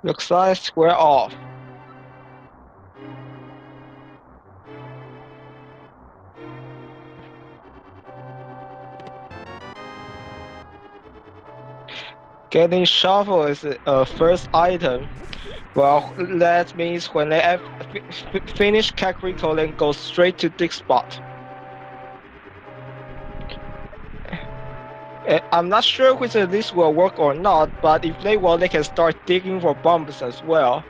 Looks like square off. Getting shovel is a first item. Well, that means when they finish Kakariko, then go straight to dig spot. I'm not sure whether this will work or not, but if they will, they can start digging for bombs as well.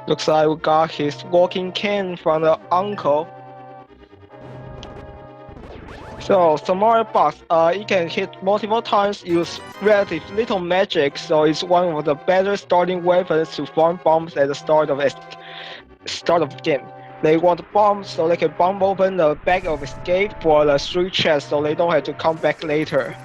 Looks like we got his walking cane from the uncle. So Samurai box, it can hit multiple times, use relative little magic, so it's one of the better starting weapons to farm bombs at the start of the game. They want bombs so they can bomb open the bag of escape for the 3 chests so they don't have to come back later.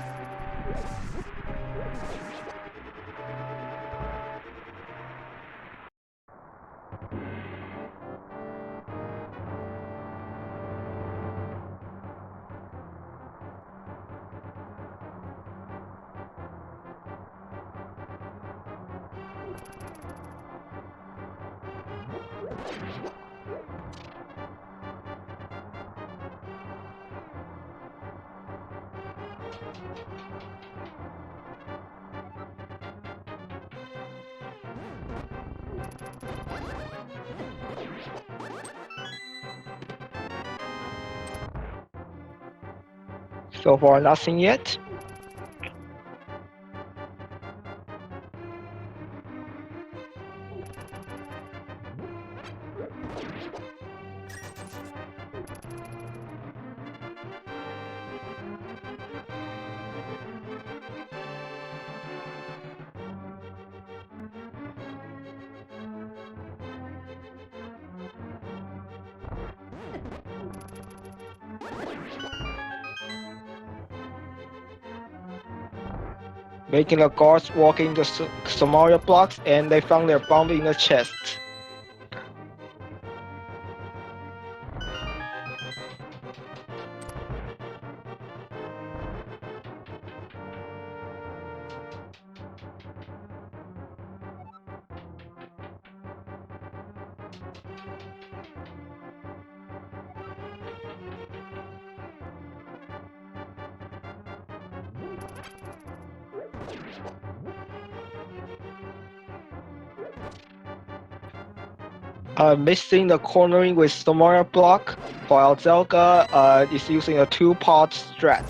So far, nothing yet. Making the guards walk in the Samaria blocks, and they found their bomb in the chest. Missing the cornering with Samaria block, while Zelda is using a 2-part strat.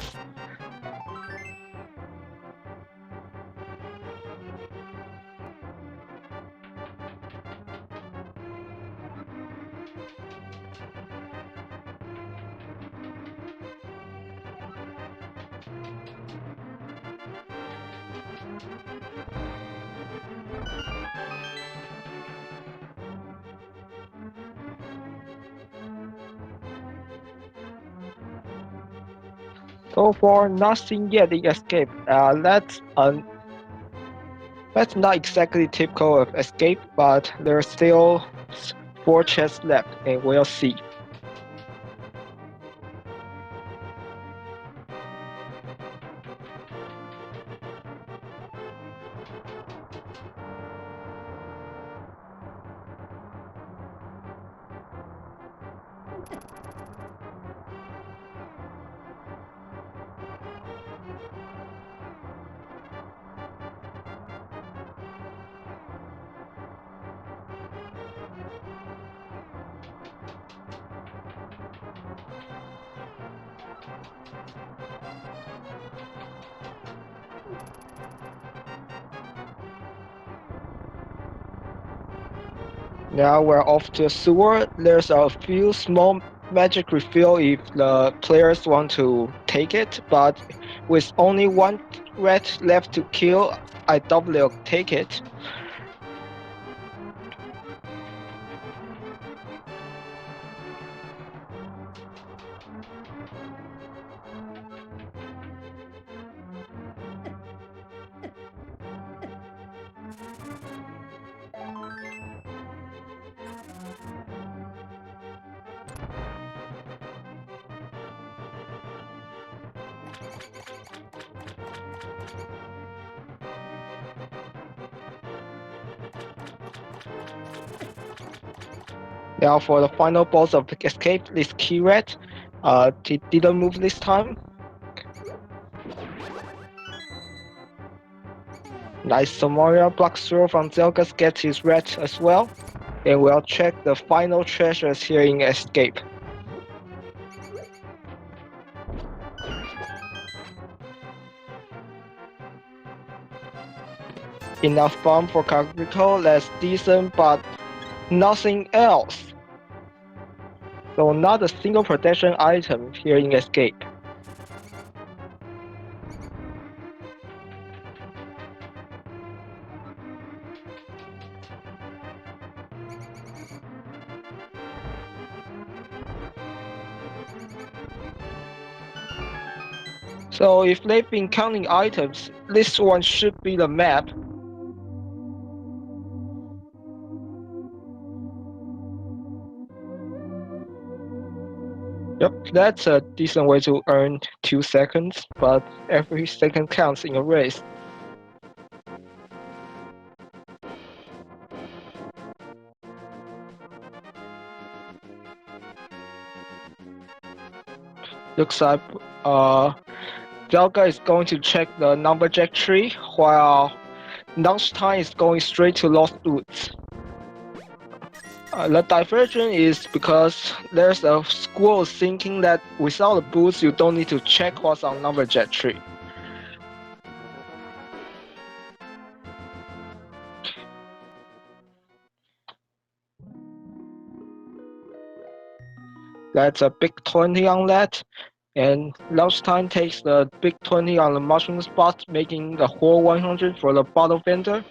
So far, nothing yet in escape. That's not exactly typical of escape, but there's still 4 chests left, and we'll see. Now we're off to a sewer. There's a few small magic refill if the players want to take it, but with only 1 rat left to kill, I doubt they'll take it. Now for the final boss of escape, this key rat, he didn't move this time. Nice Samaria blocks through from Zelda gets his rat as well. And we'll check the final treasures here in escape. Enough bomb for Kakariko, that's decent, but nothing else. So not a single protection item here in escape. So if they've been counting items, this one should be the map. Yep, that's a decent way to earn 2 seconds, but every second counts in a race. Looks like Zelda is going to check the numberjack tree, while Lunchtime is going straight to Lost Woods. The diversion is because there's a school thinking that without the boots you don't need to check what's on numberjack tree. That's a big 20 on that. And Lunchtime takes the big 20 on the mushroom spot, making the whole 100 for the bottle vendor.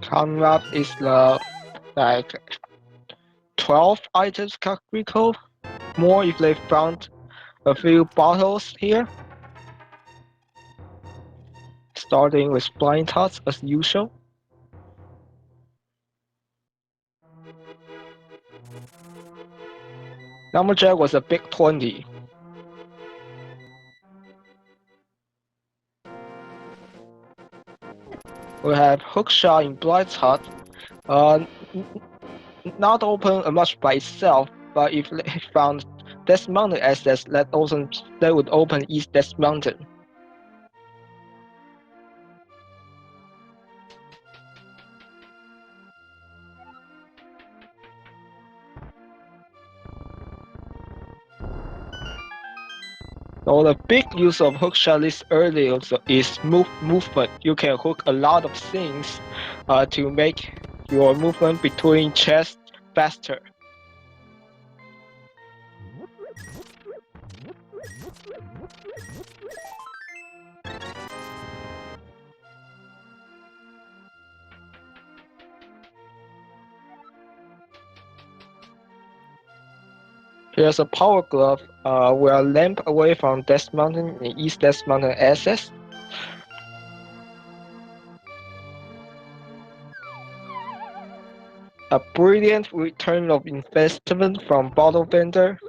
Coming up is the like 12 items Kakariko. More if they found a few bottles here. Starting with blind tots as usual. Lumberjack was a big 20. We have Hookshot in Blight's Hut. Not open much by itself, but if they found Death Mountain assets, that would open East Death Mountain. So the big use of hookshot this early is movement. You can hook a lot of things to make your movement between chests faster. Here's a power glove. We're a lamp away from Death Mountain and East Death Mountain access. A brilliant return of investment from Bottle Vendor.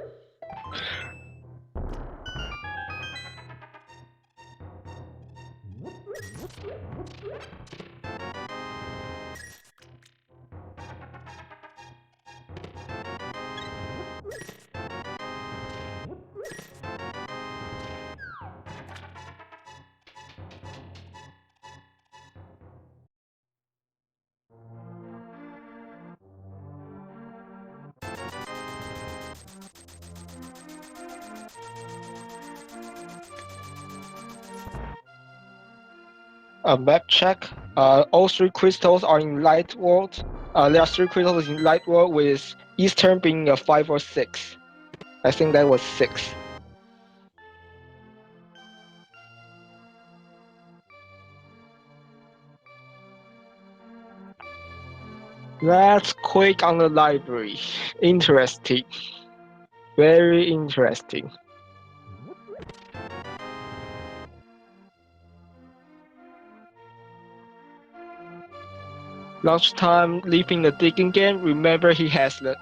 A map check. All 3 crystals are in Light World. There are 3 crystals in Light World, with Eastern being a 5 or 6. I think that was 6. Let's click on the library. Interesting. Very interesting. Last time leaving the digging game, remember he has the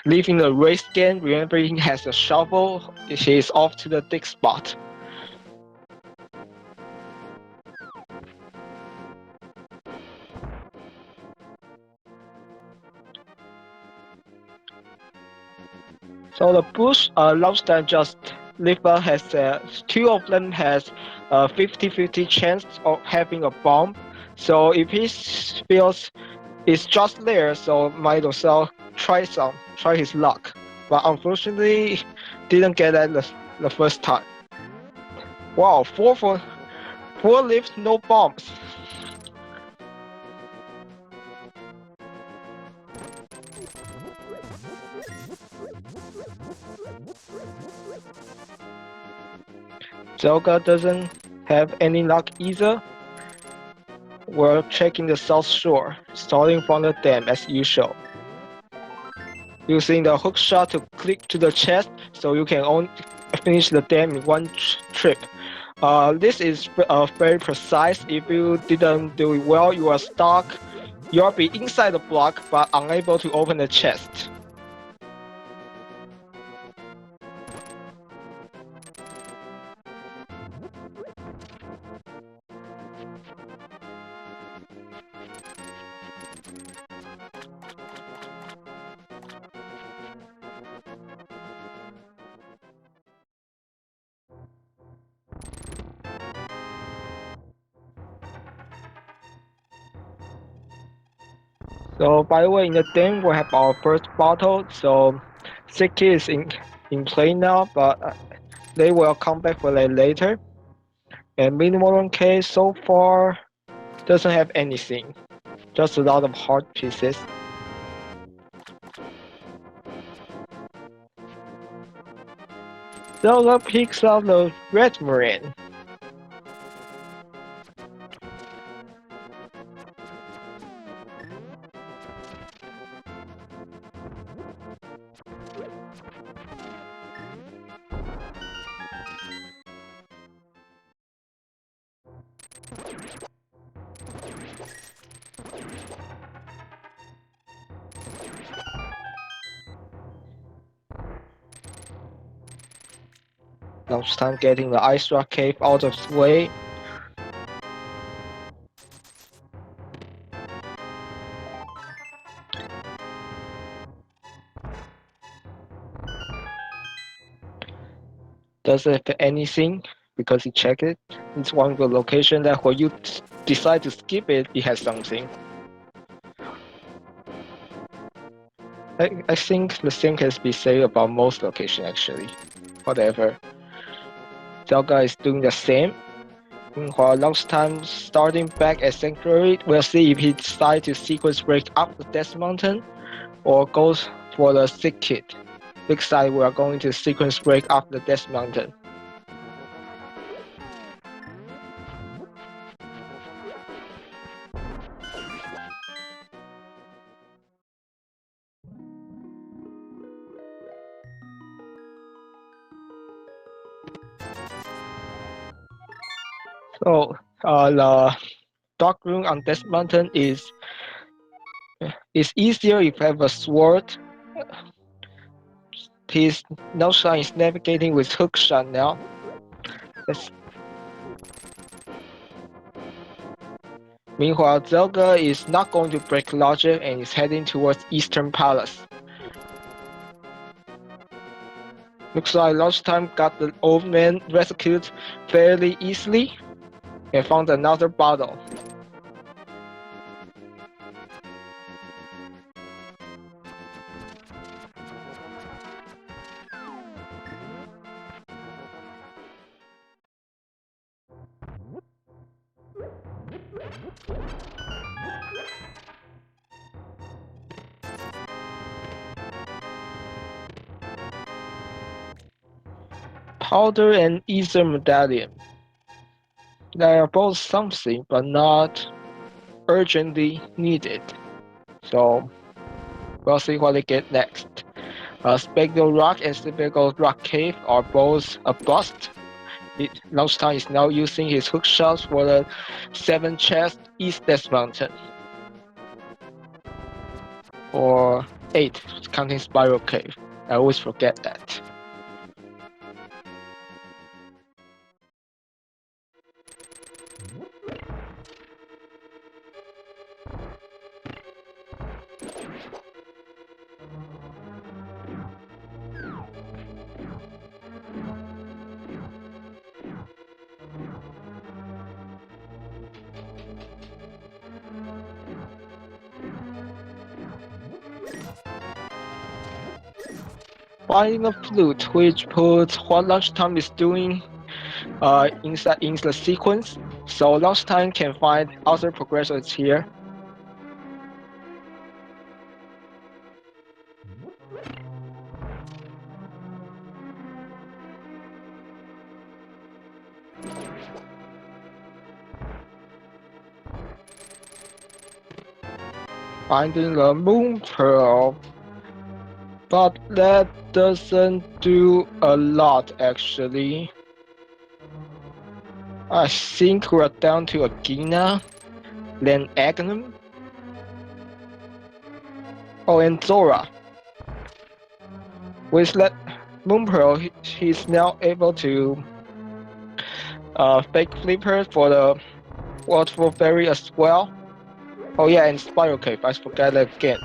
leaving the race game, remember he has a shovel, he is off to the dig spot. So the bush last time just Liver has two of them has 50-50 chance of having a bomb. So if he feels it's just there, so might as well try his luck. But unfortunately, didn't get that the first time. Wow, four lives, no bombs. Zelda doesn't have any luck either. We're checking the south shore, starting from the dam as usual. Using the hook shot to click to the chest, so you can only finish the dam in one trip. This is very precise. If you didn't do it well, you are stuck. You'll be inside the block, but unable to open the chest. So by the way, in the game we have our first battle. So Siki is in play now, but they will come back for that later. And Minimum case so far doesn't have anything, just a lot of hard pieces. Zelda picks up the red marine. Last time getting the Ice Rock Cave out of the way. Doesn't have anything because he checked it. It's one of the location that when you decide to skip it, it has something. I think the same can be said about most location actually. Whatever. Zelda is doing the same. Meanwhile, last time starting back at Sanctuary, we'll see if he decides to sequence break up the Death Mountain or goes for the Sick Kid. Looks like we are going to sequence break up the Death Mountain. So the Dark Room on Death Mountain is easier if you have a sword. His Noshine is navigating with hookshot now. Meanwhile, Zelda is not going to break logic and is heading towards Eastern Palace. Looks like last time got the old man rescued fairly easily and found another bottle. Powder and Ether Medallion. They are both something, but not urgently needed. So we'll see what they get next. Spectral Rock and Spectral Rock Cave are both a bust. Lunchtime is now using his hook shots for the 7 chest East Death Mountain. Or 8, counting Spiral Cave. I always forget that. Finding the flute, which puts what Lunchtime is doing in the sequence, so Lunchtime can find other progressions here. Finding the Moon Pearl, but that doesn't do a lot actually. I think we're down to Agina, then Aghanim. Oh, and Zora. With that Moon Pearl, he's now able to fake Flipper for the Waterfall Fairy as well. Oh yeah, and Spiral Cave, I forgot that again.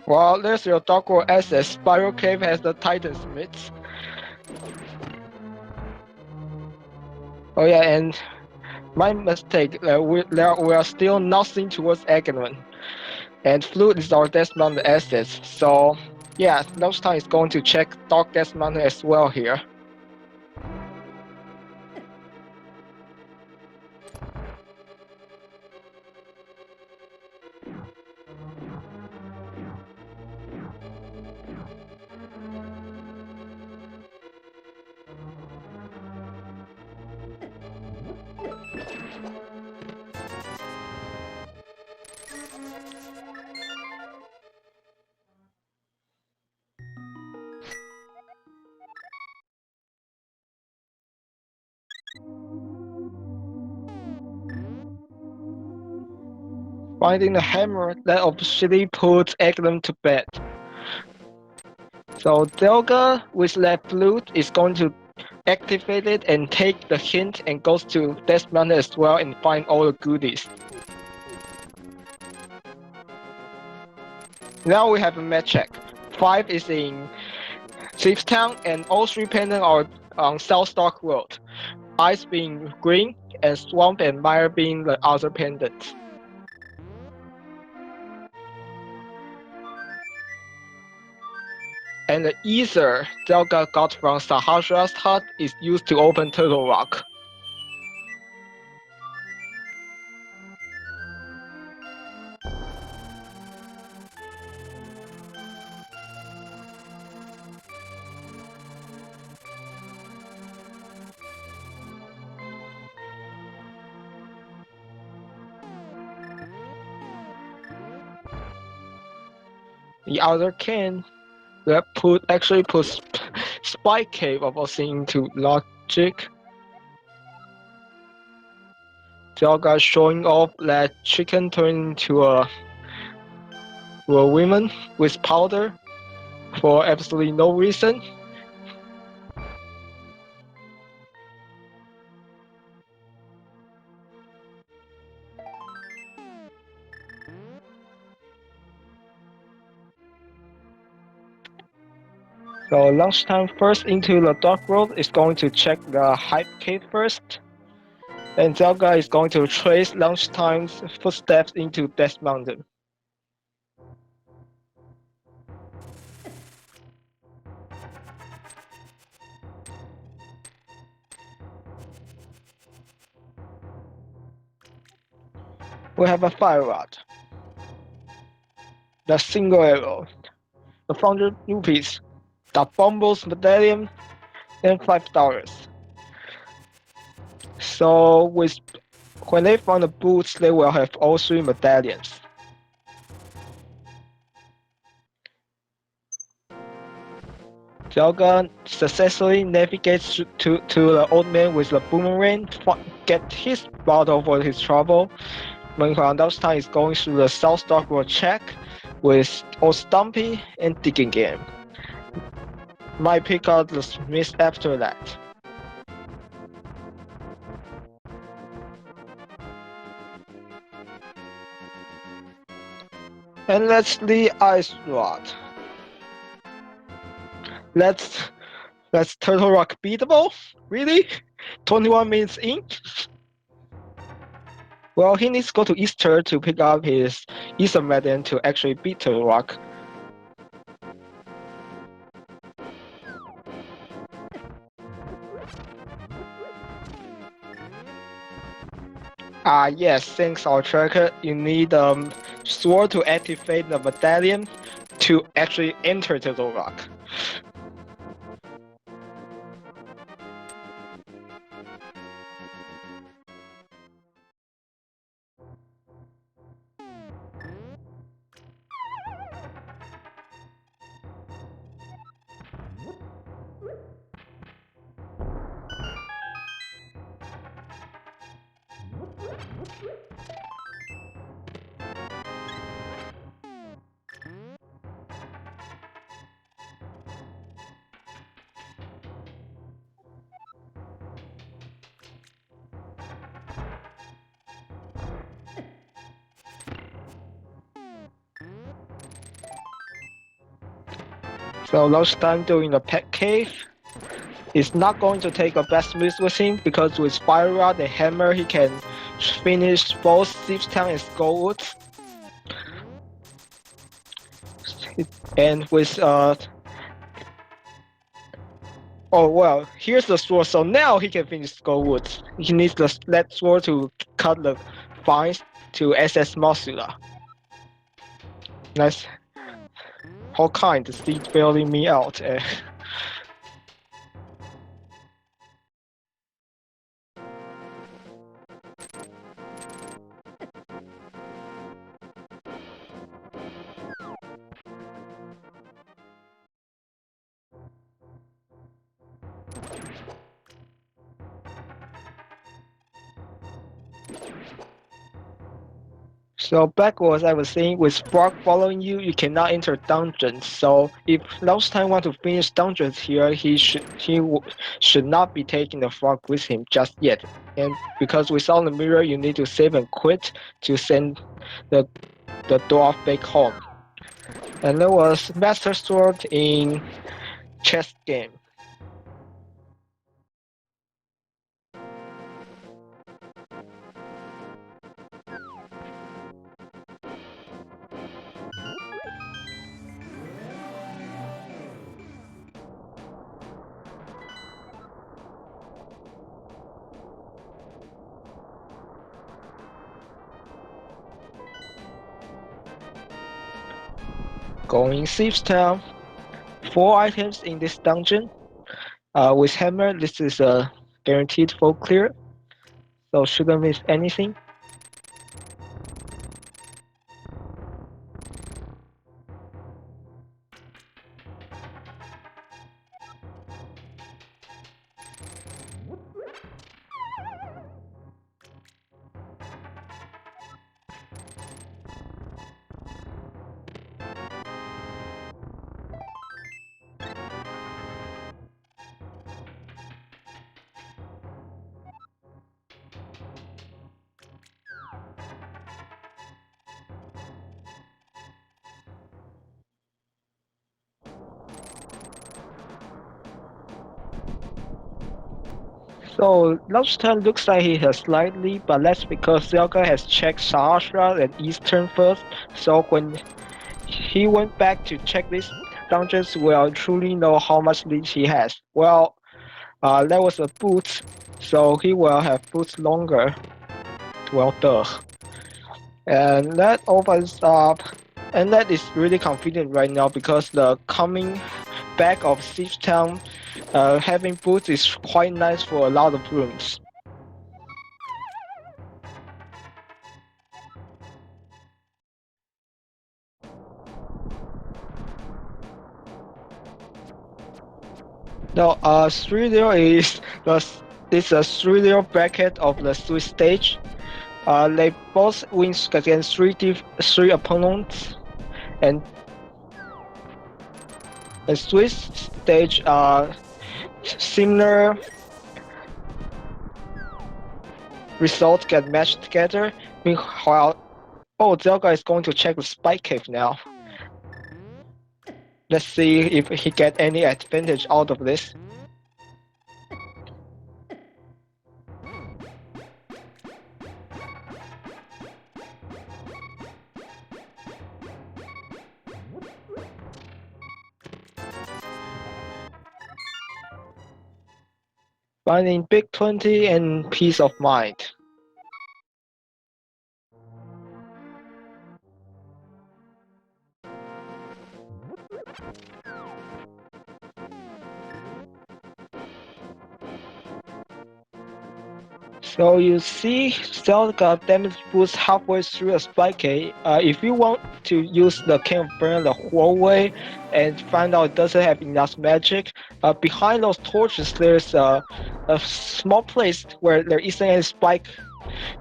Well, there's your Dark World asset. Spiral Cave has the Titan Smiths. Oh yeah, and my mistake, we are still nothing towards Aghanim. And Flute is our Death Mountain assets, so yeah, next time is going to check Dark Death Mountain as well here. Finding the hammer that officially puts Aghanim to bed. So Zelda with that flute is going to activate it and take the hint and goes to Death Mountain as well and find all the goodies. Now we have a match check. 5 is in Thief's Town and all 3 pendants are on South Dark Road. Ice being green and Swamp and Mire being the other pendants. And the ether Zelda got from Sahasra's hut is used to open Turtle Rock. The other can that actually puts Spike Cave of us into logic. Zelda showing off that chicken turned into a woman with powder for absolutely no reason. So lunchtime first into the Dark World is going to check the Hype Cave first. And Zelda is going to trace Lunchtime's footsteps into Death Mountain. We have a fire rod, the single arrow, the 400 rupees, the Bombos medallion, and $5. So when they find the boots, they will have all 3 medallions. Zelda successfully navigates to the old man with the boomerang, get his bottle for his trouble. Meanwhile, Dustin is going through the South Dock Road check with Old Stumpy and digging game. Might pick out the Smith after that. And that's the Ice Rod. Let's Turtle Rock beatable? Really? 21 minutes in? Well, he needs to go to Easter to pick up his Easter medal to actually beat Turtle Rock. Yes, thanks our tracker. You need sword to activate the medallion to actually enter Turtle Rock. So last time doing the pet cave, he's not going to take a best moves with him because with Fire Rod and Hammer he can finish both Thieves Town and Skullwood. And with oh well, here's the sword, so now he can finish Skullwood. He needs that sword to cut the vines to SS Masula. Nice. How kind is he bailing me out? So backwards, I was saying, with Frog following you, you cannot enter dungeons. So if last time want to finish dungeons here, he should not be taking the Frog with him just yet. And because without the mirror, you need to save and quit to send the dwarf back home. And there was Master Sword in chess game. Going Thieves Town. 4 items in this dungeon. With Hammer, this is a guaranteed full clear, so shouldn't miss anything. So last time looks like he has slightly, but that's because Zelda has checked Sahasra and Eastern first. So when he went back to check these dungeons, will truly know how much lead he has. Well, that was a boot, so he will have boots longer. Well, duh. And that opens up, and that is really convenient right now because the coming back of Siege Town, having boots is quite nice for a lot of rooms. Now, 3-0 is a 3-0 bracket of the Swiss stage. They both win against three opponents, and the Swiss stage similar results get matched together. Meanwhile, oh, Zelda is going to check the spike cave now. Let's see if he get any advantage out of this. Finding big 20 and peace of mind. So you see, Zelda damage boost halfway through a spike. If you want to use the King of Burn the whole way and find out it doesn't have enough magic, behind those torches there's a small place where there isn't any spike,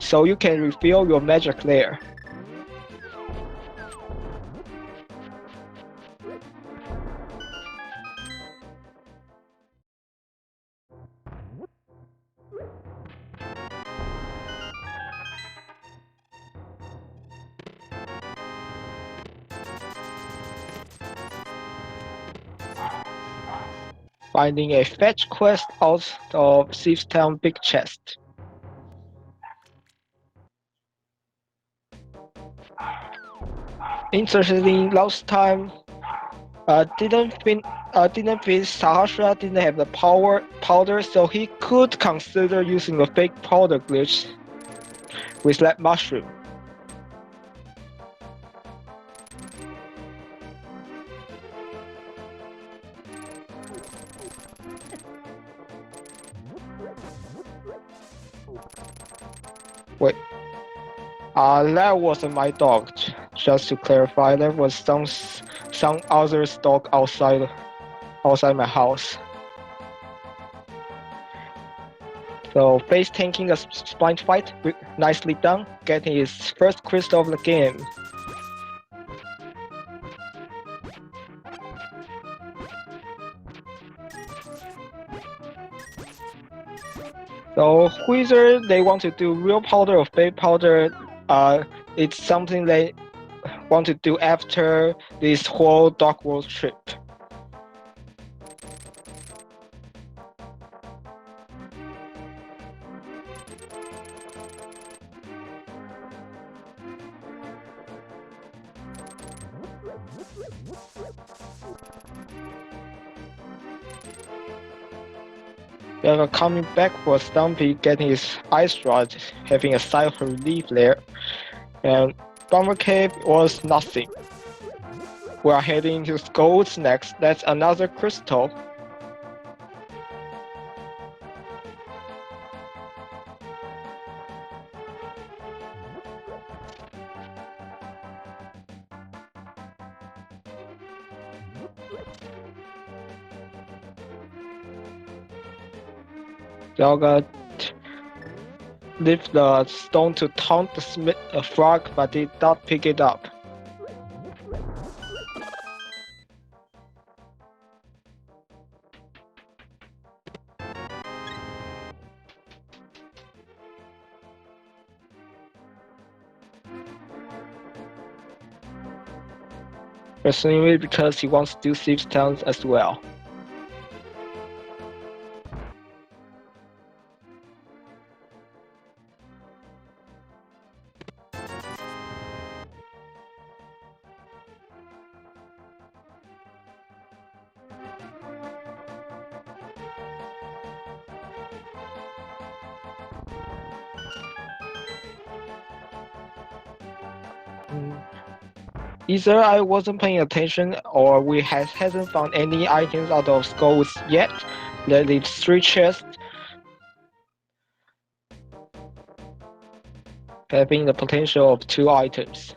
so you can refill your magic there. Finding a fetch quest out of Thieves Town Big Chest. Interestingly, last time didn't think Sahasra didn't have the powder, so he could consider using the fake powder glitch with that mushroom. Wait, that wasn't my dog. Just to clarify, that was some other dog outside my house. So face tanking the blind fight, nicely done, getting his first crystal of the game. So whether they want to do real powder or fake powder, it's something they want to do after this whole Dark World trip. Then coming back for Stumpy, getting his ice rod, having a sigh of relief there. And Bomber Cave was nothing. We are heading to Skulls next. That's another crystal. Zelda lifted the stone to taunt the frog, but did not pick it up. Presumably because he wants to do Thieves Towns as well. Either I wasn't paying attention or we hasn't found any items out of skulls yet. That leaves 3 chests, having the potential of 2 items.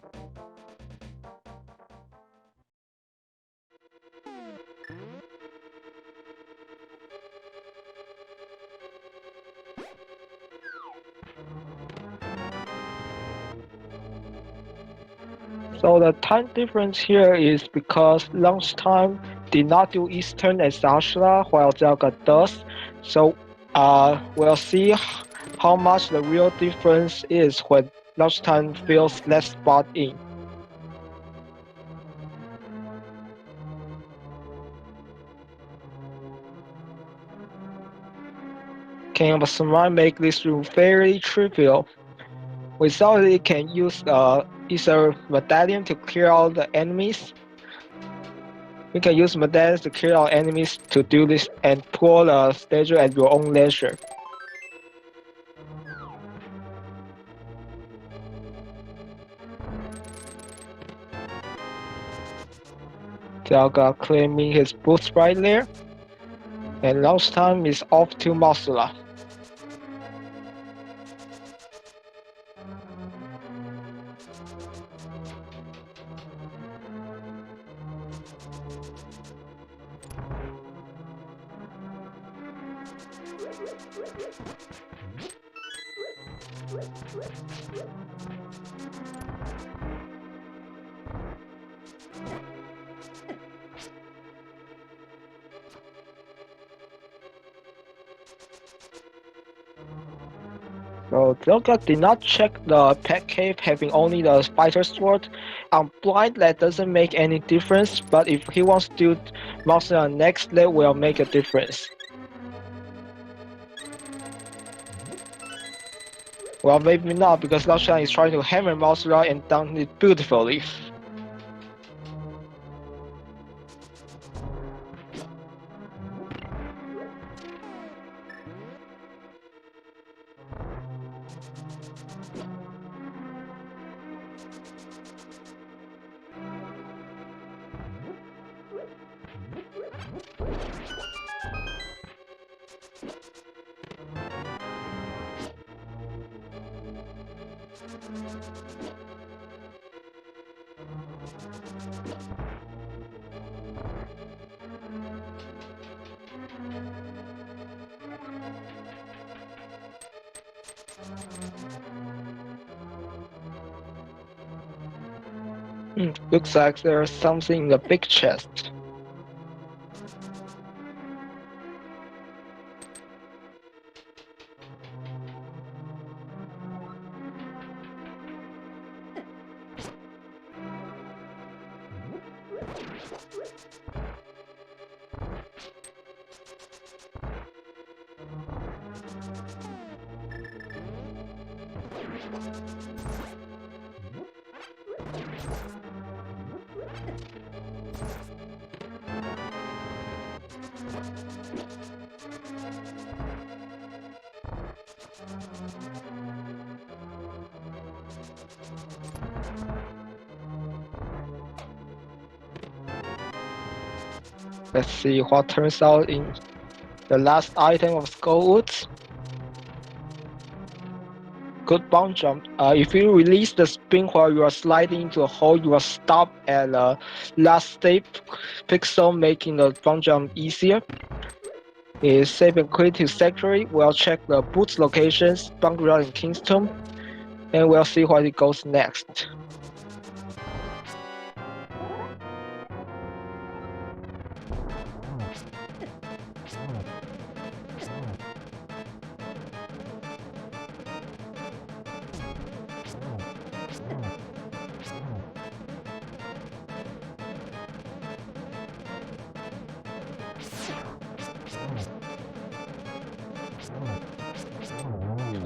So the time difference here is because lunchtime did not do Eastern as Ashla while Zelda does. So we'll see how much the real difference is when lunchtime feels less spot in. Can Samurai make this room fairly trivial? Without it, can use either medallion to clear out the enemies. You can use medallions to clear out enemies to do this and pull the statue at your own leisure. Zelda claiming his boots right there. And last time is off to Masula. So Zelda did not check the pet cave having only the fighter sword. I'm blind, that doesn't make any difference, but if he wants to do Masula next, that will make a difference. Well, maybe not, because Laoshan is trying to hammer Masula and done it beautifully. Looks like there's something in the big chest. Let's see what turns out in the last item of Skullwoods. Good bound jump. If you release the spin while you are sliding into a hole, you will stop at the last state pixel, making the bound jump easier. Is save and quit to Secretary. We'll check the boots locations, bound route in Kingston, and we'll see what it goes next.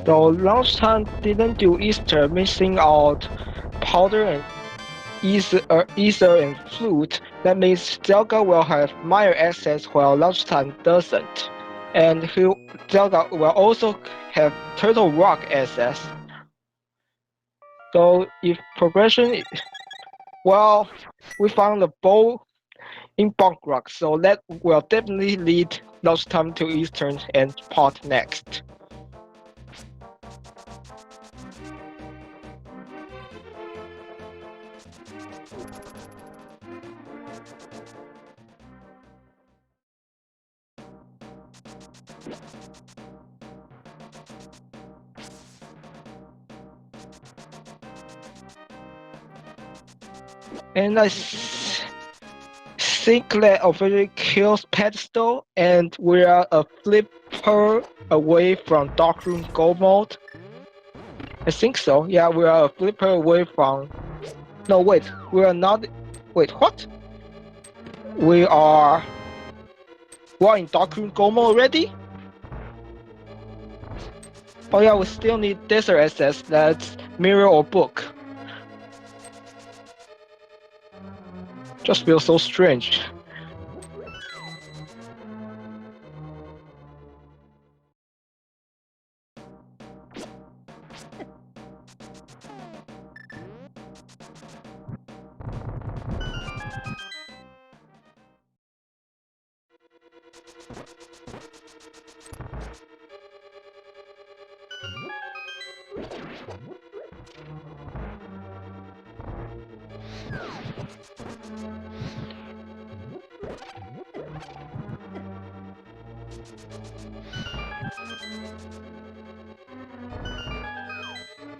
So launch time didn't do Easter, missing out powder and ether and flute. That means Zelda will have minor access while launch time doesn't. And Zelda will also have Turtle Rock access. So if progression, well, we found the bow in Bunk Rock, so that will definitely lead lunchtime to Eastern and Pot next. And I think that officially kills Pedestal, and we are a flipper away from Darkroom Go mode. I think so. Yeah, we are a flipper away from. No, wait, we are not. Wait, what? We are. We're in Darkroom Go mode already? Oh yeah, we still need desert access. That's mirror or book. Just feels so strange.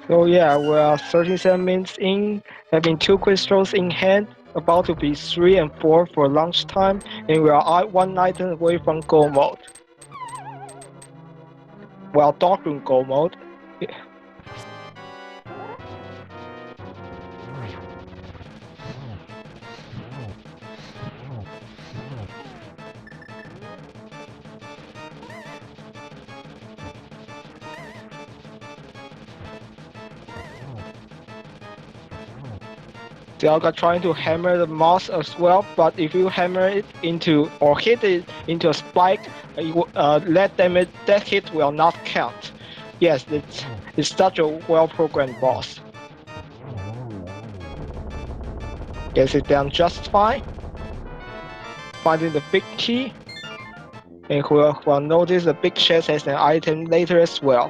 So yeah, we are 37 minutes in, having 2 crystals in hand, about to be 3 and 4 for lunchtime, and we are 1 item away from Go mode. Well, Darkroom Go mode. Zelda trying to hammer the moss as well, but if you hammer it into or hit it into a spike, that hit will not count. Yes, it's such a well-programmed boss. Gets it done just fine. Finding the big key, and will notice the big chest as an item later as well.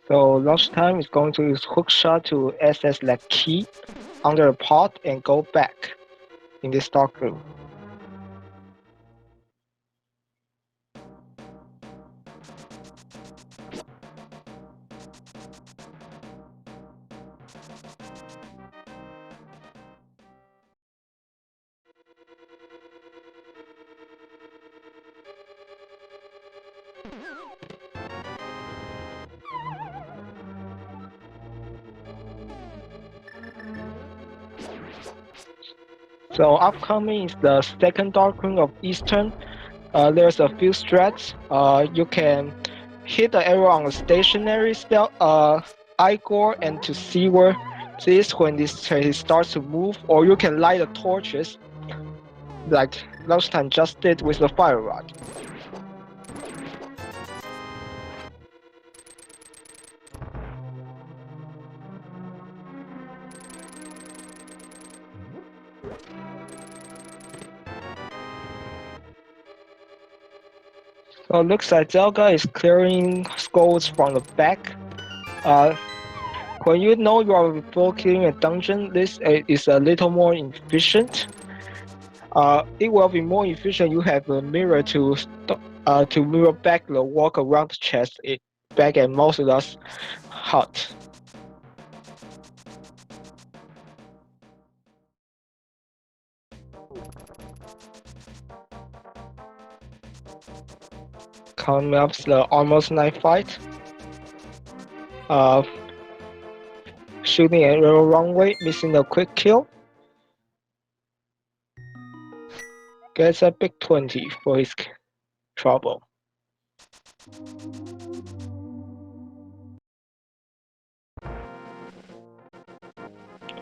So lunchtime is going to use hookshot to access that key under the pot and go back in this dark room. So upcoming is the second dark room of Eastern. There's a few strats. You can hit the arrow on the stationary spell, Igor, and to see where this when he starts to move, or you can light the torches, like last time just did with the fire rod. So it looks like Zelda is clearing skulls from the back. Uh, when you know you are before clearing a dungeon, this is a little more efficient. It will be more efficient. You have a mirror to mirror back the walk around the chest back at Mausoleus hut. Coming up the almost knife fight. Uh, shooting at the wrong way, missing a quick kill. Gets a big 20 for his trouble.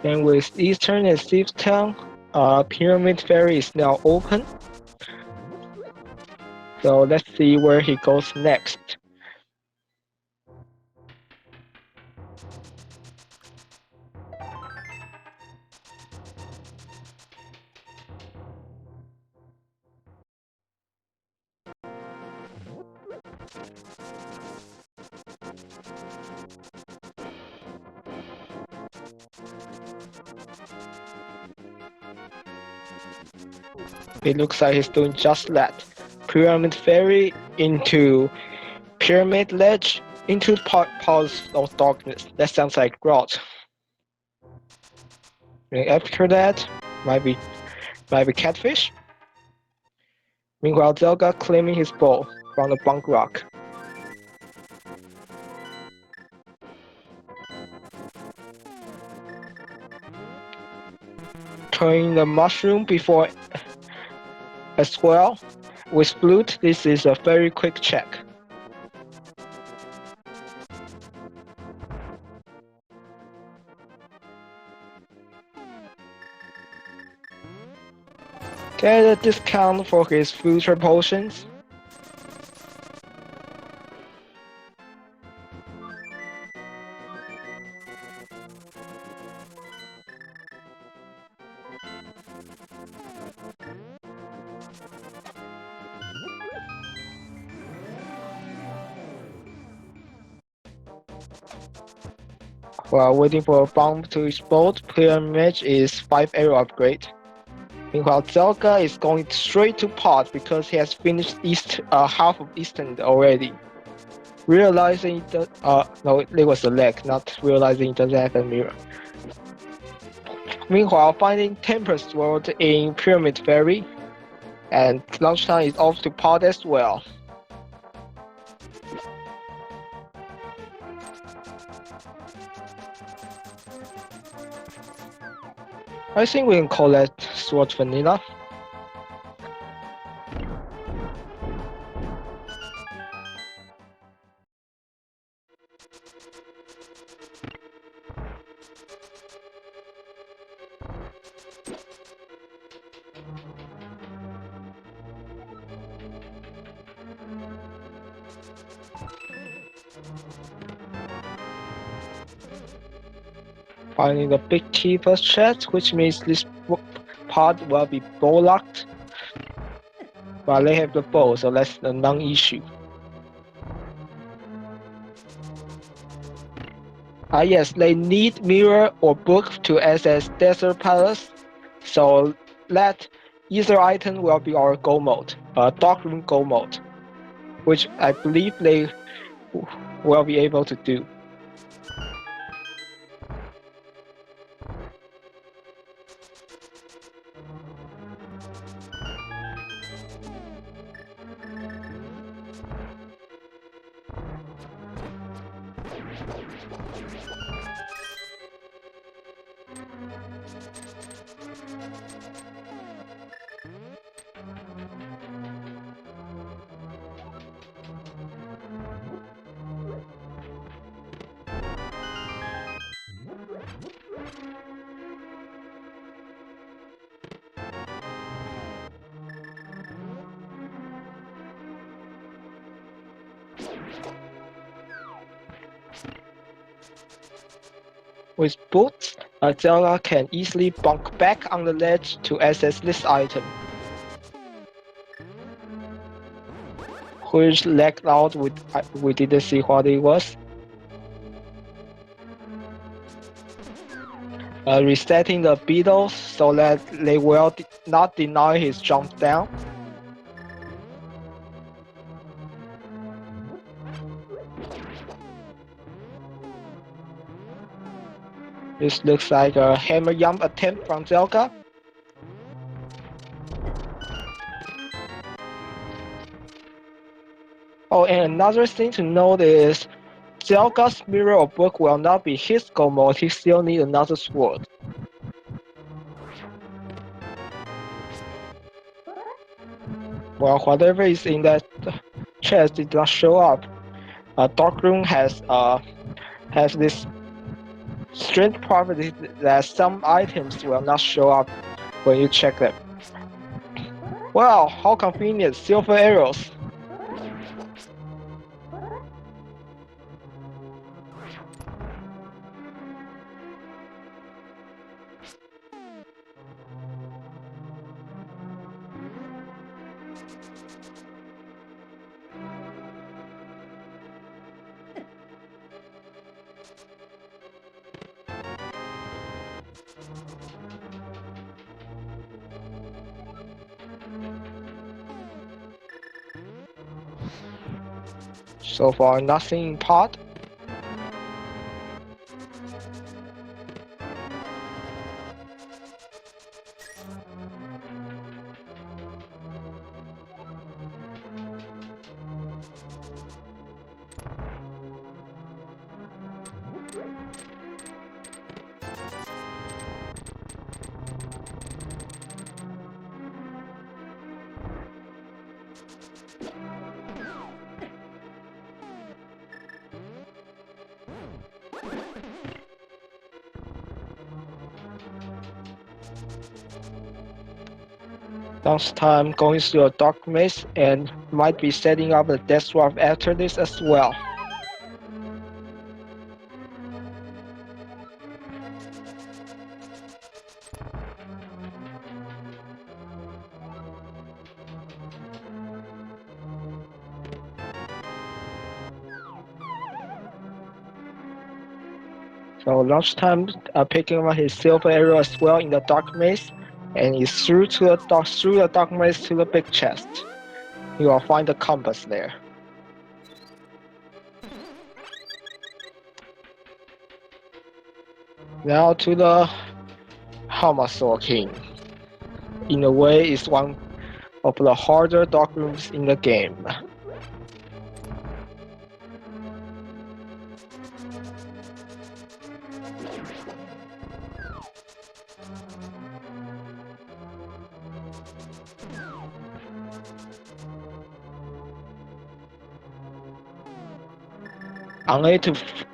And with Eastern and Steve's Town, Pyramid Ferry is now open. So let's see where he goes next. It looks like he's doing just that. Pyramid Ferry into Pyramid Ledge into Pulse of Darkness. That sounds like Grot. And after that, might be Catfish. Meanwhile, Zelda claiming his bow from the bunk rock. Turning the mushroom before as well. With flute, this is a very quick check. Get a discount for his future potions. While waiting for a bomb to explode, player match is 5 arrow upgrade. Meanwhile, Zelda is going straight to pot because he has finished half of Eastern already. Realizing that no, it was a leg, not realizing it doesn't have a mirror. Meanwhile, finding Tempest World in Pyramid Ferry, and lunchtime is off to pot as well. I think we can call that Sword Vanilla. Finding the big key first chest, which means this part will be bow locked. But they have the bow, so that's a non-issue. Yes, they need mirror or book to access Desert Palace, so that either item will be our go mode, Dark Room go mode, which I believe they will be able to do. With boots, Zelda can easily bunk back on the ledge to access this item. which lagged out. We didn't see what it was. Resetting the beetles so that they will not deny his jump down. This looks like a hammer jump attempt from Zelda. Oh, and another thing to note is Zelda's mirror of book will not be his go mode, he still needs another sword. Well, whatever is in that chest did not show up. Dark Room has this strange property that some items will not show up when you check them. Wow, how convenient, silver arrows. So far, nothing in pot. Lunchtime going through a dark maze and might be setting up a death trap after this as well. So lunchtime picking up his silver arrow as well in the dark maze, and he's through the dark maze to the big chest. You will find the compass there. Now to the Hamasaur King. In a way, it's one of the harder dark rooms in the game.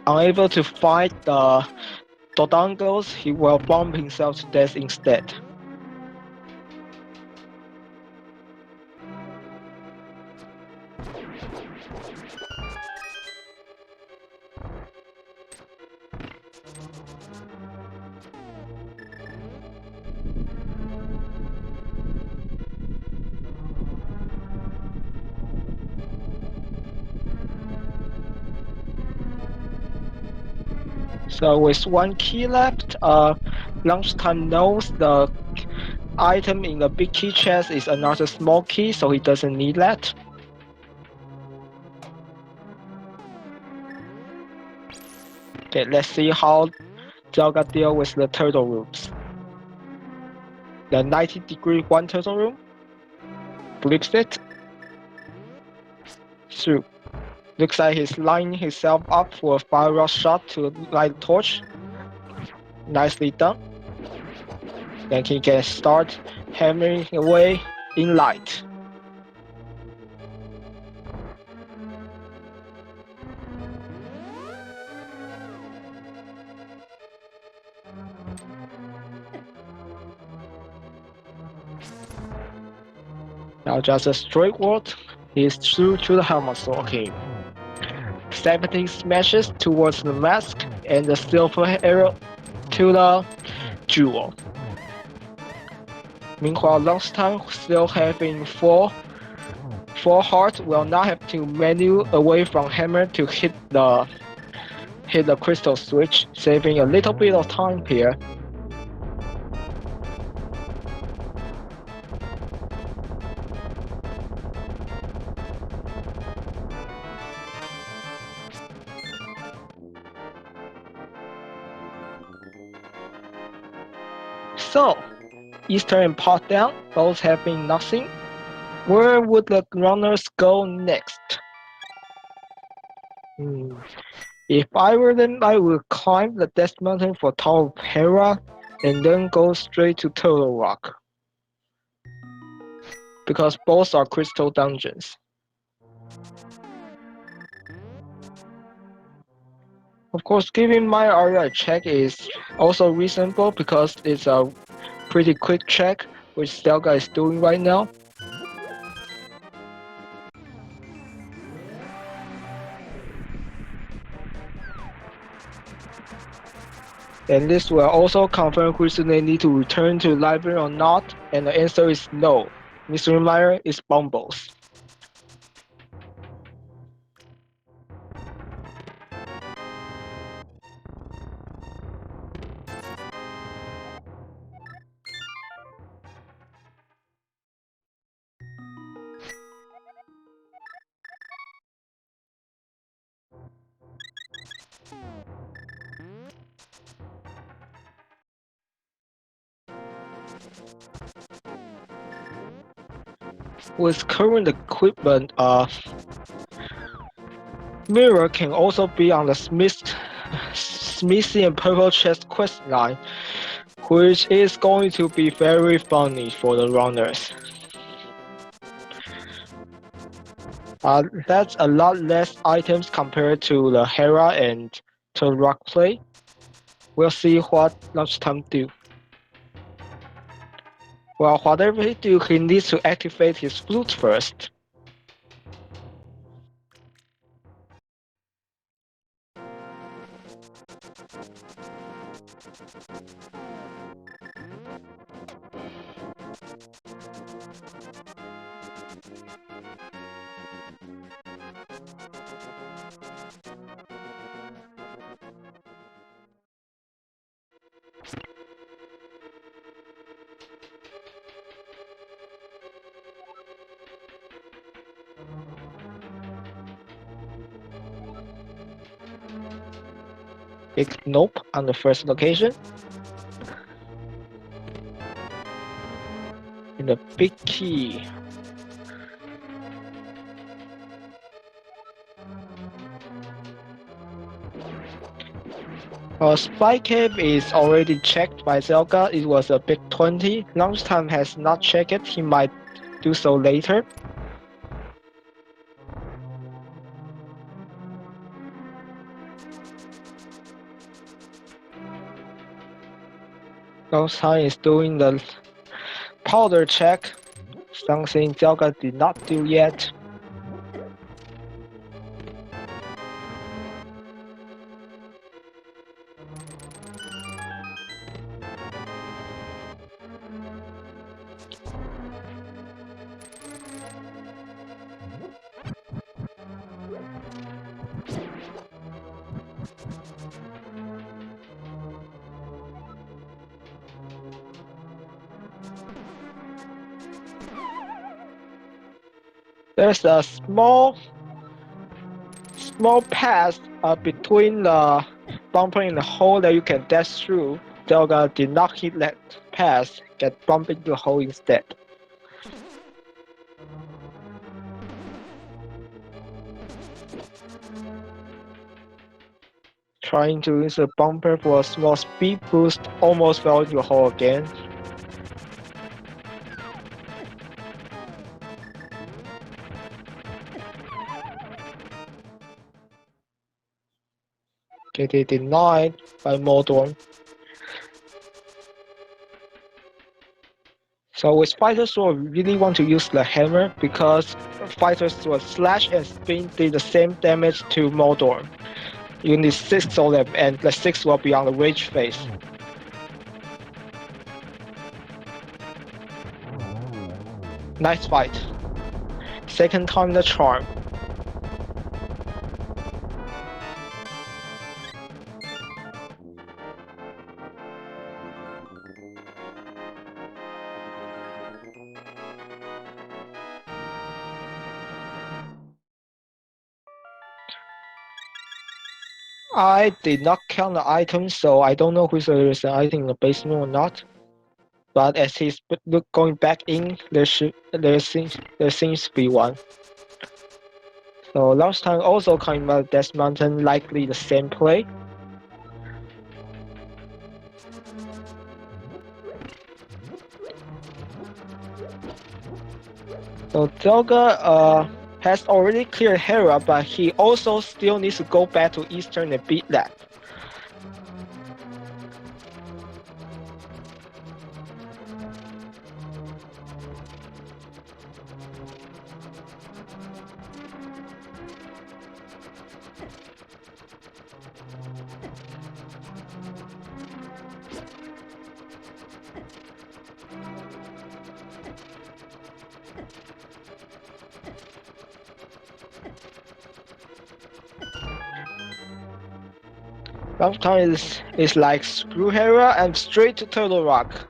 Unable to fight the Dodongos, he will bomb himself to death instead. So with one key left, Lunchtime knows the item in the big key chest is another small key, so he doesn't need that. Okay, let's see how Zelda deal with the turtle rooms. The 90-degree one turtle room. Flips it. Through. Looks like he's lining himself up for a fire rush shot to light the torch. Nicely done. Then he can start hammering away in light. Now just a straight ward, he's through to the Hamasaur King. 17 smashes towards the mask and the silver arrow to the jewel. Meanwhile, Lunchtime still having 4 4 hearts will not have to menu away from hammer to hit the crystal switch, saving a little bit of time here. So, Easter and Pot down, both having nothing. Where would the runners go next? If I were them, I would climb the Death Mountain for Tower of Hera, and then go straight to Turtle Rock. Because both are crystal dungeons. Of course, giving my area a check is also reasonable because it's a pretty quick check, which Zelda is doing right now. And this will also confirm whether they need to return to the library or not, and the answer is no. Mr. Meyer is Bumbles. With current equipment, Mirror can also be on the Smithy and Purple Chest quest line, which is going to be very funny for the runners. That's a lot less items compared to the Hera and to Rock play. We'll see what Lunchtime do. Well, whatever he do, he needs to activate his flute first. Big nope on the first location. In the big key. Spy Cave is already checked by Zelda. It was a big 20. Lunchtime has not checked it. He might do so later. Lunchtime is doing the powder check, something Zelda did not do yet. There's a small path between the bumper and the hole that you can dash through. Zelda did not hit that path, get bumped into the hole instead. Trying to use the bumper for a small speed boost, almost fell into the hole again. Getting denied by Mordor. So with Fighter Sword, we really want to use the hammer because Fighter Sword slash and spin did the same damage to Mordor. You need 6 of them, and the 6 will be on the rage phase. Nice fight. Second time the charm. I did not count the items, so I don't know if there is an item in the basement or not. But as he's going back in, there seems to be one. So last time also coming about Death Mountain, likely the same play. So Zelda has already cleared Hera, but he also still needs to go back to Eastern and beat that. Last time is like screw Hera and straight to Turtle Rock.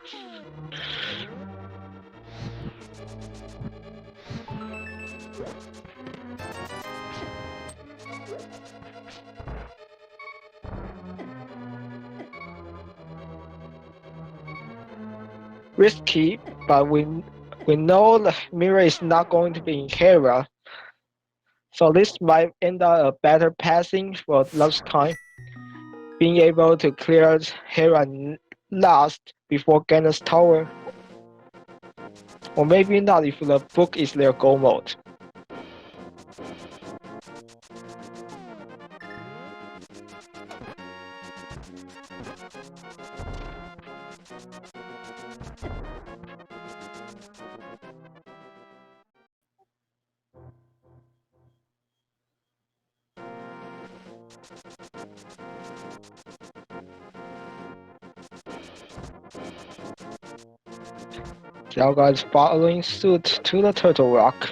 Risky, but we know the mirror is not going to be in Hera. So this might end up a better passing for last time. Being able to clear Hera last before Ganon's tower. Or maybe not if the book is their goal mode. Zelda is following suit to the Turtle Rock.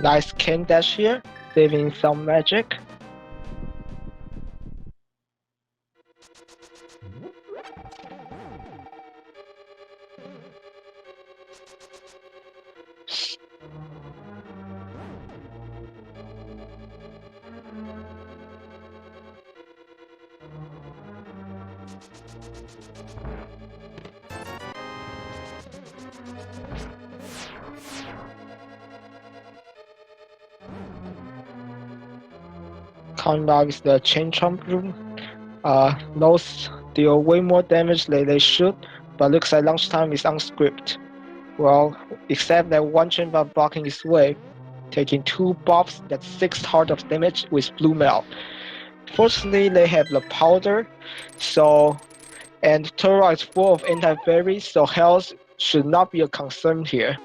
Nice cane dash here, saving some magic. Coming is the chain chomp room. Those deal way more damage than they should, but looks like lunchtime is unscripted. Well, except that one chain bomb blocking his way, taking 2 buffs, that's 6 heart of damage with blue mail. Fortunately, they have the powder, and Terra is full of anti-fairy, so health should not be a concern here.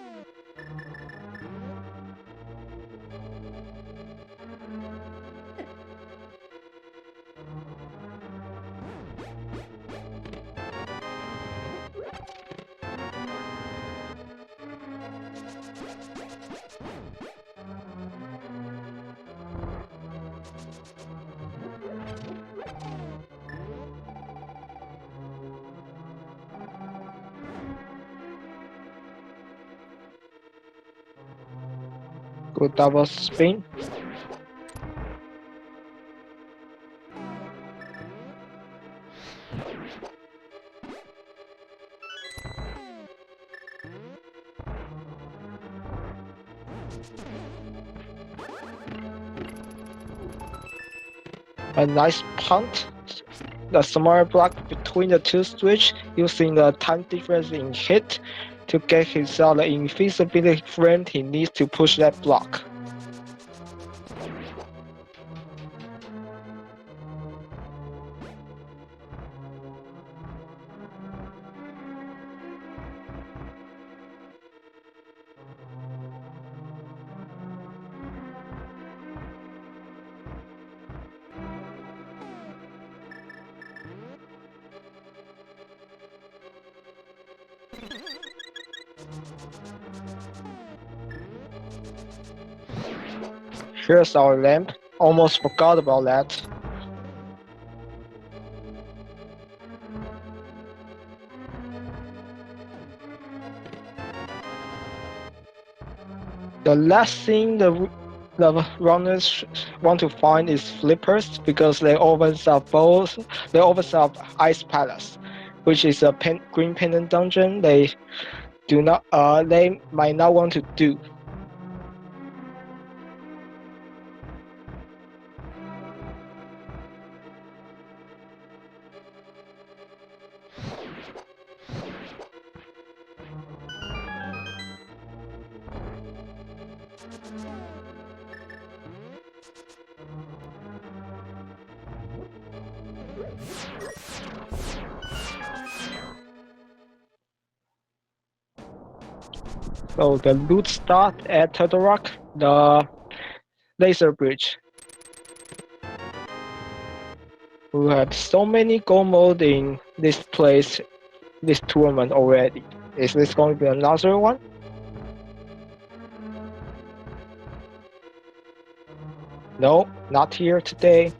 Good double spin. A nice punt. The smart block between the two switch using the time difference in hit to get himself the invisibility frame he needs to push that block. Here's our lamp. Almost forgot about that. The last thing the runners want to find is flippers because they opens up Ice Palace, which is a green pendant dungeon they might not want to do. So the loot start at Turtle Rock, the laser bridge. We have so many gold mode in this place, this tournament already. Is this going to be another one? No, not here today.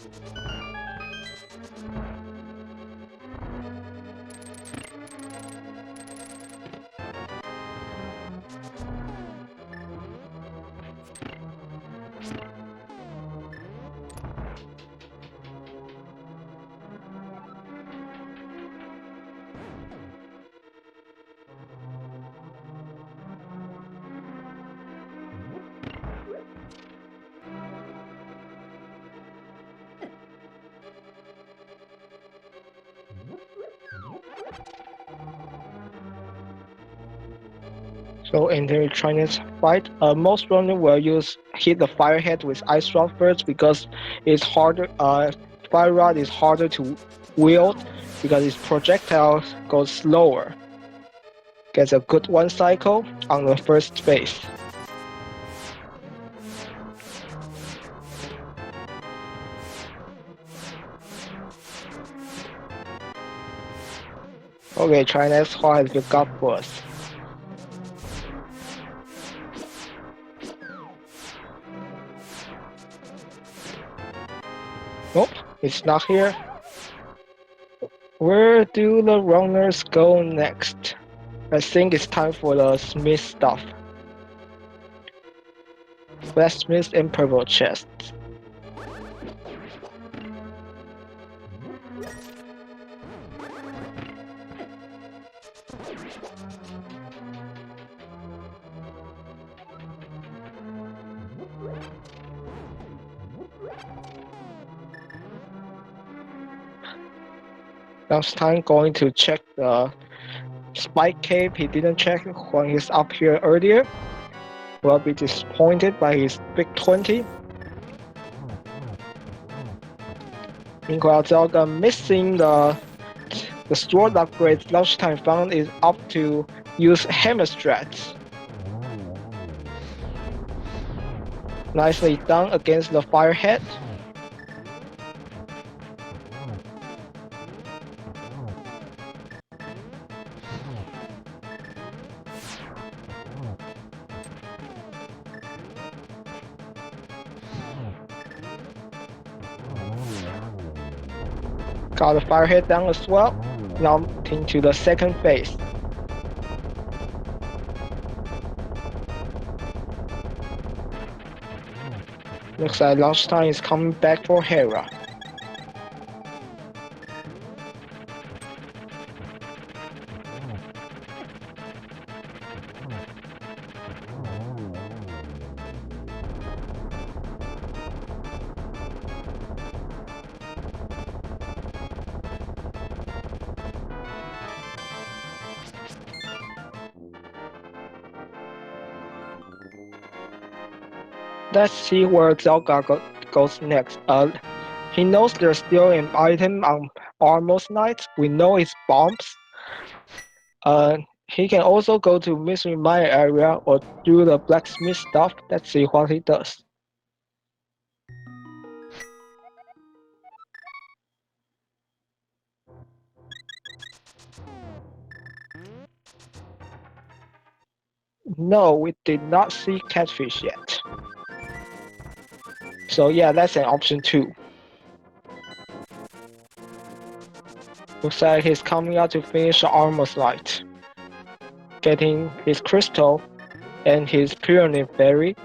So in the Chinese fight, most runners will hit the fire head with ice rod first because it's harder. Fire rod is harder to wield because its projectile goes slower. Gets a good one cycle on the first phase. Okay, Chinese what has you got for us? Nope, it's not here. Where do the runners go next? I think it's time for the smith stuff. Blacksmith and purple chests. Last time going to check the Spike Cave, he didn't check when he's up here earlier. Will be disappointed by his big 20. Meanwhile, Zelda missing the sword upgrades lunchtime found is up to use hammer strats. Nicely done against the firehead. Got the firehead down as well. Now into the second phase. Looks like lunchtime is coming back for Hera. Let's see where Zelda goes next. He knows there's still an item on Armor's Knight. We know it's bombs. He can also go to Mystery Mine area or do the blacksmith stuff. Let's see what he does. No, we did not see catfish yet. So yeah, that's an option too. Looks like he's coming out to finish the armor slide. Getting his crystal and his pyramid berry.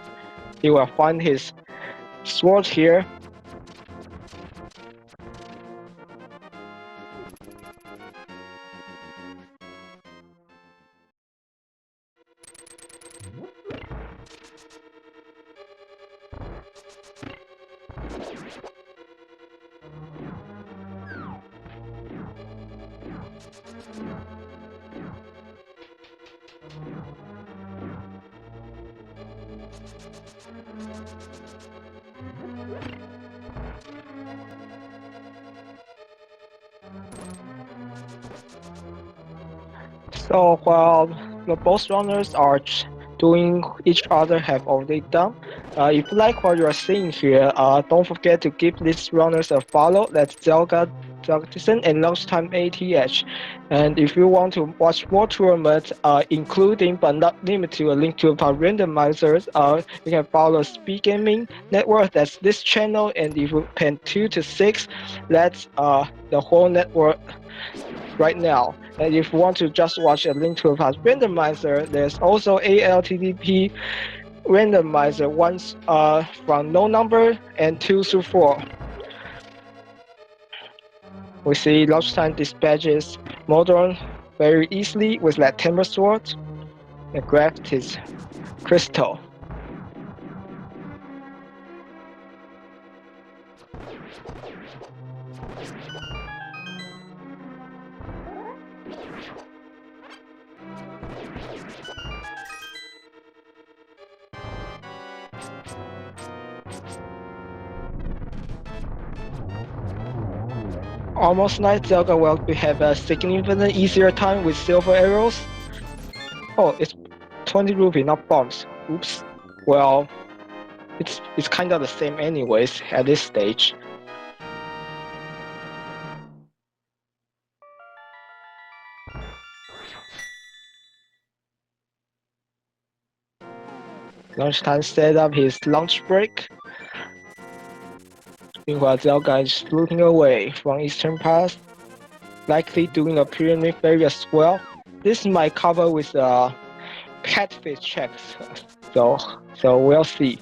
He will find his sword here. So while the both runners are doing each other have already done, if you like what you are seeing here, don't forget to give these runners a follow. That's zelgadissan and lunchtime ATH. And if you want to watch more tournaments, including but not limited to a link to our randomizers, you can follow Speed Gaming Network. That's this channel, and if you pay 2 to 6, that's the whole network right now. And if you want to just watch a link to a randomizer, there's also ALTTP randomizer, ones from no number and 2 through 4. We see lunchtime dispatches modern very easily with that timber sword and grabbed his crystal. Almost like Zelda will have a significantly easier time with silver arrows. Oh, it's 20 rupee, not bombs. Oops. Well, it's kind of the same anyways at this stage. Lunchtime set up his lunch break. Meanwhile, Zelda is looking away from Eastern Pass, likely doing a pyramid ferry as well. This might cover with catfish checks, so we'll see.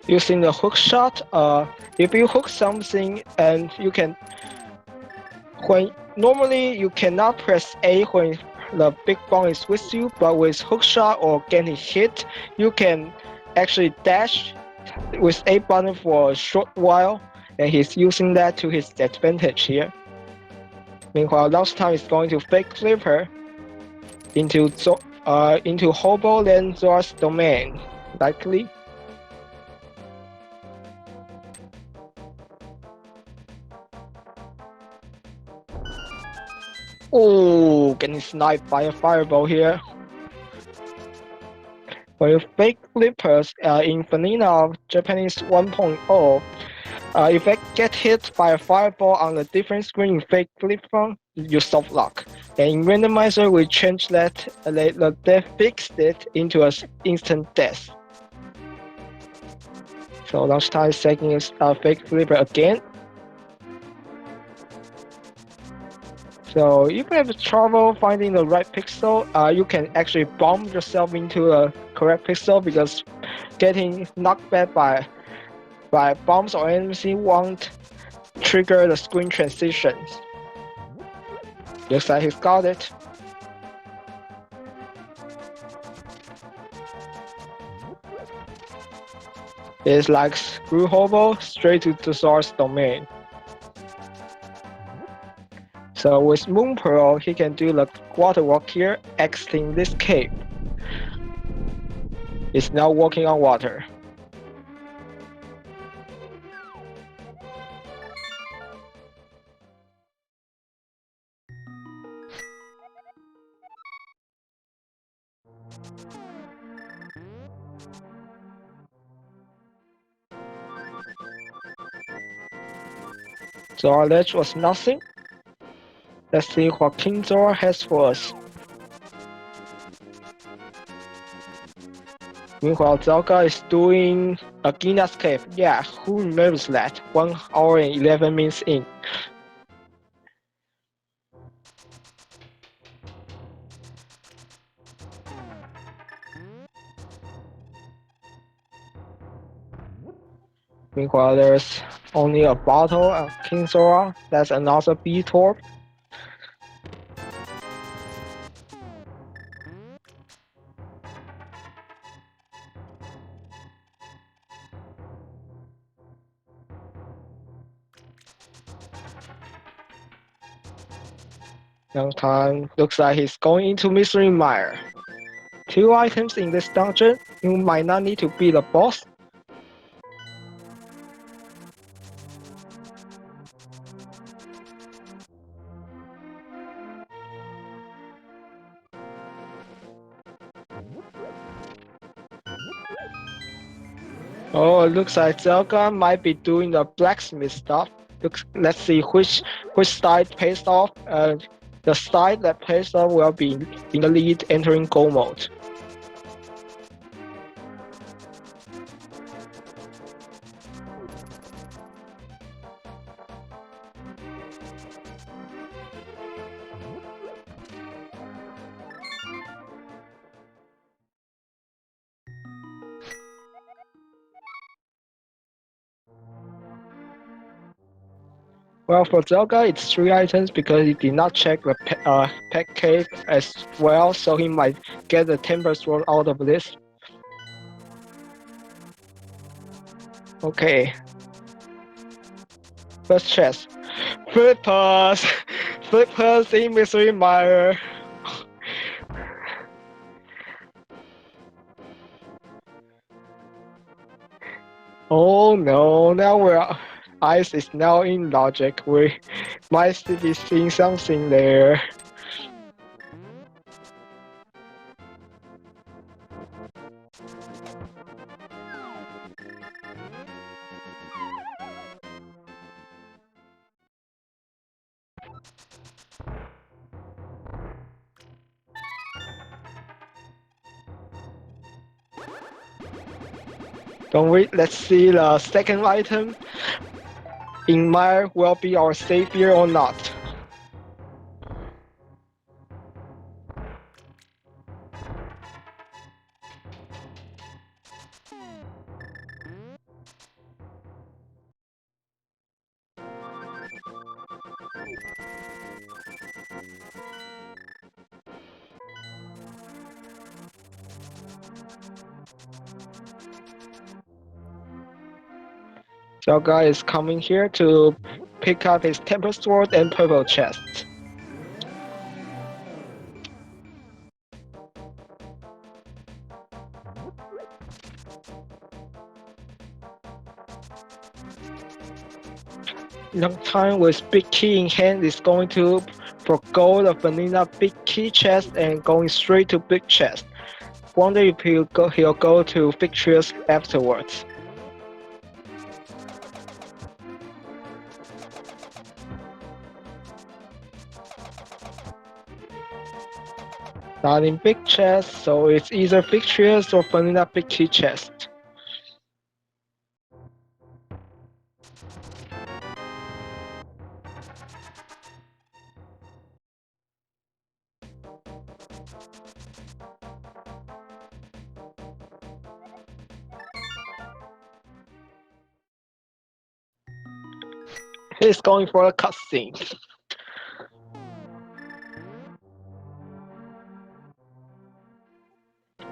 Using the hook shot, if you hook something and you can, when normally you cannot press A when the big bomb is with you, but with hook shot or getting hit, you can actually dash with A button for a short while, and he's using that to his advantage here. Meanwhile, last time is going to fake flipper into Hobo then Zor's domain, likely. Oh, getting sniped by a fireball here. When you fake flippers in vanilla Japanese 1.0, if I get hit by a fireball on a different screen in fake flip from, you soft lock. And in randomizer, we changed that, they fixed it into an instant death. So lunchtime second is fake flipper again. So if you have trouble finding the right pixel, you can actually bomb yourself into a correct pixel, because getting knocked back by bombs or enemies won't trigger the screen transitions. Looks like he's got it. It's like screw hobo straight to Zor's domain. So with Moon Pearl, he can do the water walk here, exiting this cave. He's now walking on water. So our ledge was nothing. Let's see what King Zora has for us. Meanwhile, Zelda is doing a Gina's cave. Yeah, who remembers that? 1 hour and 11 minutes in. Meanwhile, there's only a bottle of King Zora. That's another B-Torp. Young Time looks like he's going into Mystery Mire. 2 items in this dungeon. You might not need to be the boss. Oh, it looks like Zelda might be doing the blacksmith stuff. Let's see which side pays off. The side that pays off will be in the lead entering go mode. Well, for Zelda, it's 3 items because he did not check the pet cave as well, so he might get the Temper Sword out of this. Okay. First chest. Flippers! Flippers in Mystery Mire. Oh no, now Ice is now in logic. We might be seeing something there. Don't wait, let's see the second item in Mire will be our savior or not. Zelda is coming here to pick up his Temper Sword and Purple Chest. Young Time with Big Key in hand is going to forgo the vanilla Big Key chest and going straight to Big Chest. Wonder if he'll go to Victorious afterwards. Not in Big Chest, so it's either Victorious or vanilla Big Key chest. He's going for a cutscene.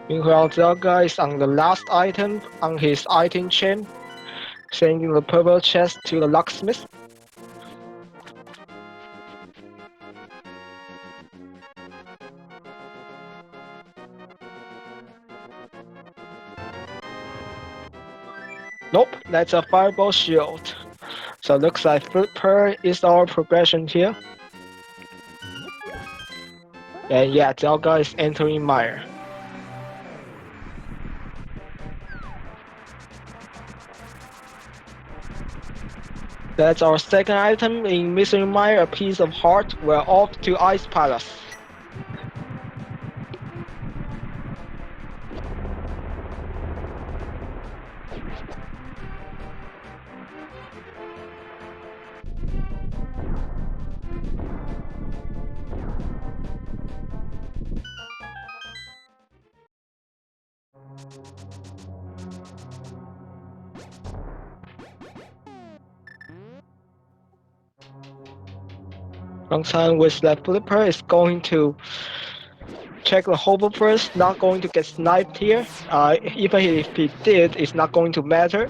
Meanwhile, Zelda is on the last item on his item chain, sending the purple chest to the locksmith. Nope, that's a fireball shield. So looks like Flipper is our progression here. And yeah, Zelda is entering Mire. That's our second item in Mystery Mire, a piece of heart. We're off to Ice Palace. Sometime with that Flipper is going to check the hover first, not going to get sniped here. Even if he did, it's not going to matter.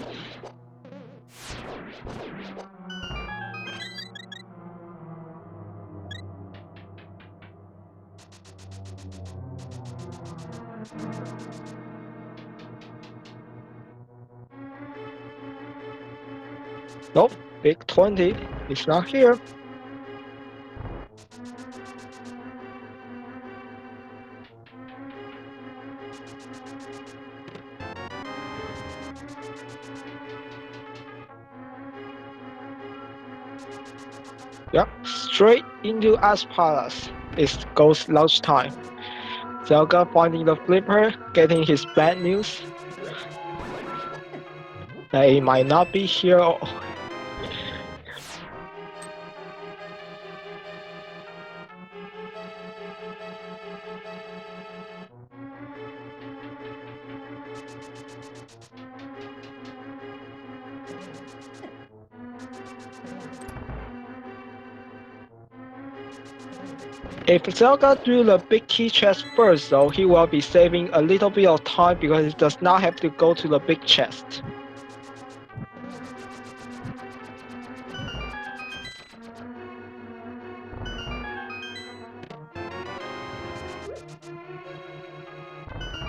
Nope, big 20, it's not here. Yep, straight into Ice Palace. It goes lunchtime. Zelda finding the Flipper, getting his bad news. That he might not be here. If Zelda do the big key chest first though, he will be saving a little bit of time because he does not have to go to the big chest.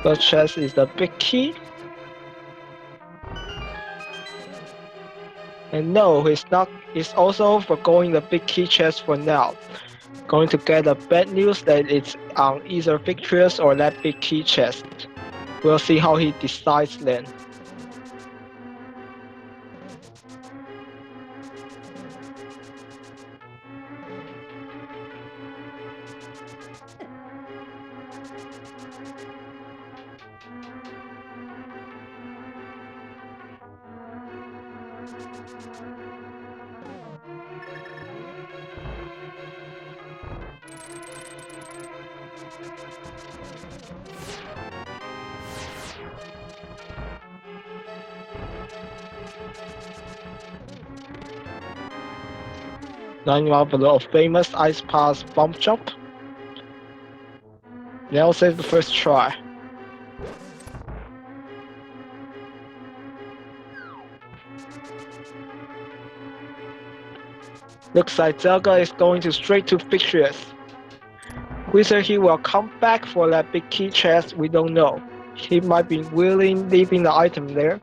The chest is the big key. And no, he's not. He's also forgoing the big key chest for now. Going to get the bad news that it's on either Victorious or that big key chest. We'll see how he decides then. Lining up for the famous Ice Pass bump jump. Now save the first try. Looks like Zelda is going to straight to Victorious. Whether he will come back for that big key chest, we don't know. He might be willing leaving the item there.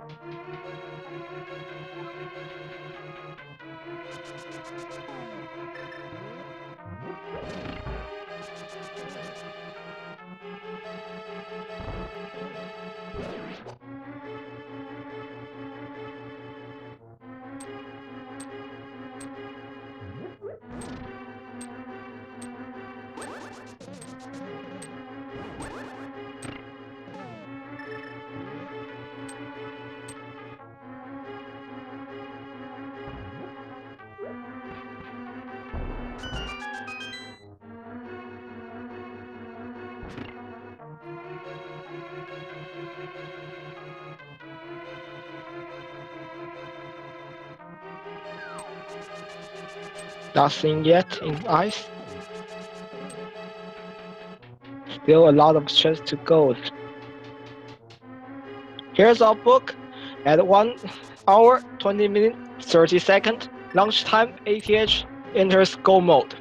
Nothing yet in ice. Still a lot of chance to go. Here's our book. At 1 hour, 20 minutes, 30 seconds. Lunchtime, ATH enters go mode.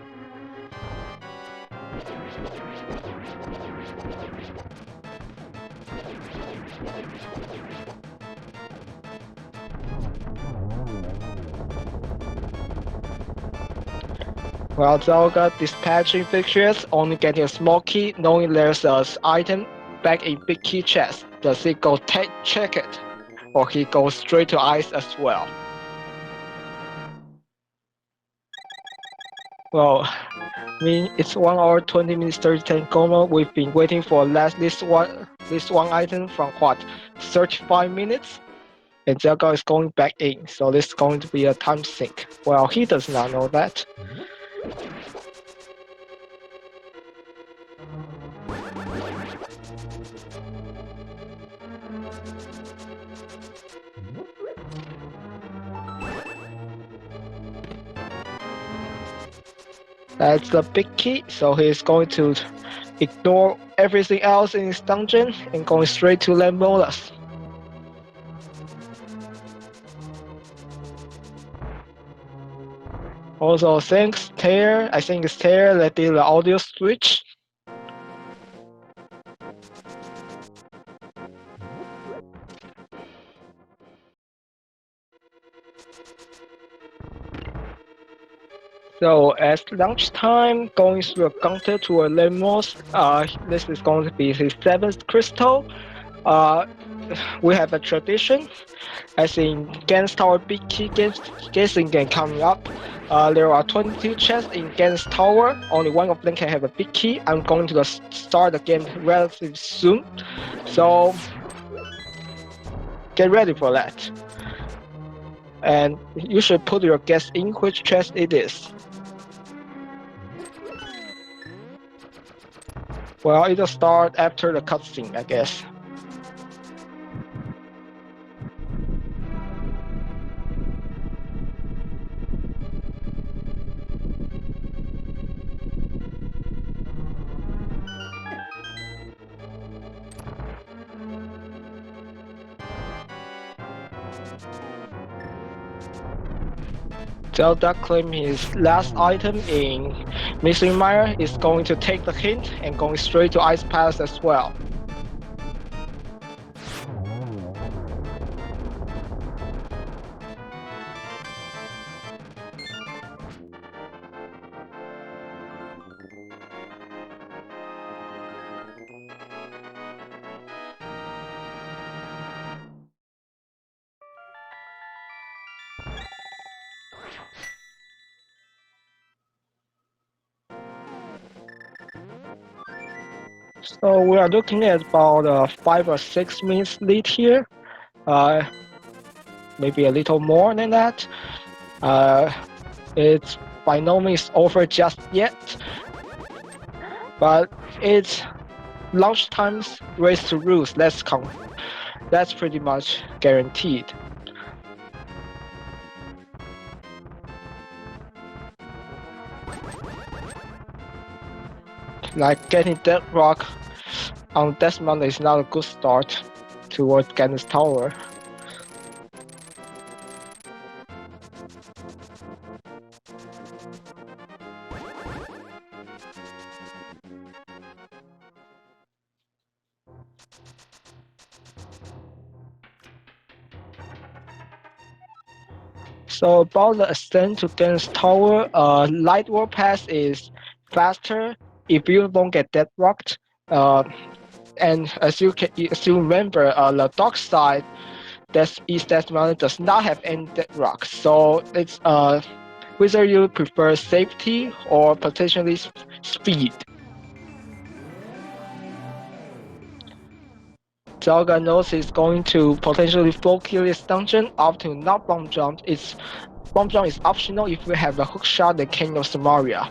While Zelda dispatching victories, only getting a small key, knowing there's an item back in big key chest. Does he go check it? Or he goes straight to ice as well? Well, I mean, it's 1 hour 20 minutes 30 coma. We've been waiting for this one item from what 35 minutes, and Zelda is going back in. So this is going to be a time sink. Well, he does not know that. That's the big key, so he's going to ignore everything else in his dungeon and going straight to Lemolus. Also, thanks Tear, I think it's Tear that did the audio switch. So at lunchtime, going through a counter to a Lemos, this is going to be his 7th crystal. We have a tradition, as in Gans Tower big key guessing game coming up. There are 22 chests in Gans Tower, only one of them can have a big key. I'm going to start the game relatively soon, so get ready for that. And you should put your guess in which chest it is. Well, it'll start after the cutscene, I guess. Zelda claimed his last item in Missing Mire is going to take the hint and going straight to Ice Palace as well. So we are looking at about 5 or 6 minutes lead here. Maybe a little more than that. It's by no means over just yet, but it's lunchtime's race to rules. That's pretty much guaranteed. Like getting Dead Rock on Desmond is not a good start towards Gannis Tower. So about the ascent to Gannis Tower, Light Warpath is faster if you don't get Dead Rocked. And as you remember, the dark side, East Desmond does not have any Dead Rock. So it's whether you prefer safety or potentially speed. Zelda knows he's going to potentially full kill this dungeon up to not bomb jump. Bomb jump is optional if you have a hook shot and King of Samaria.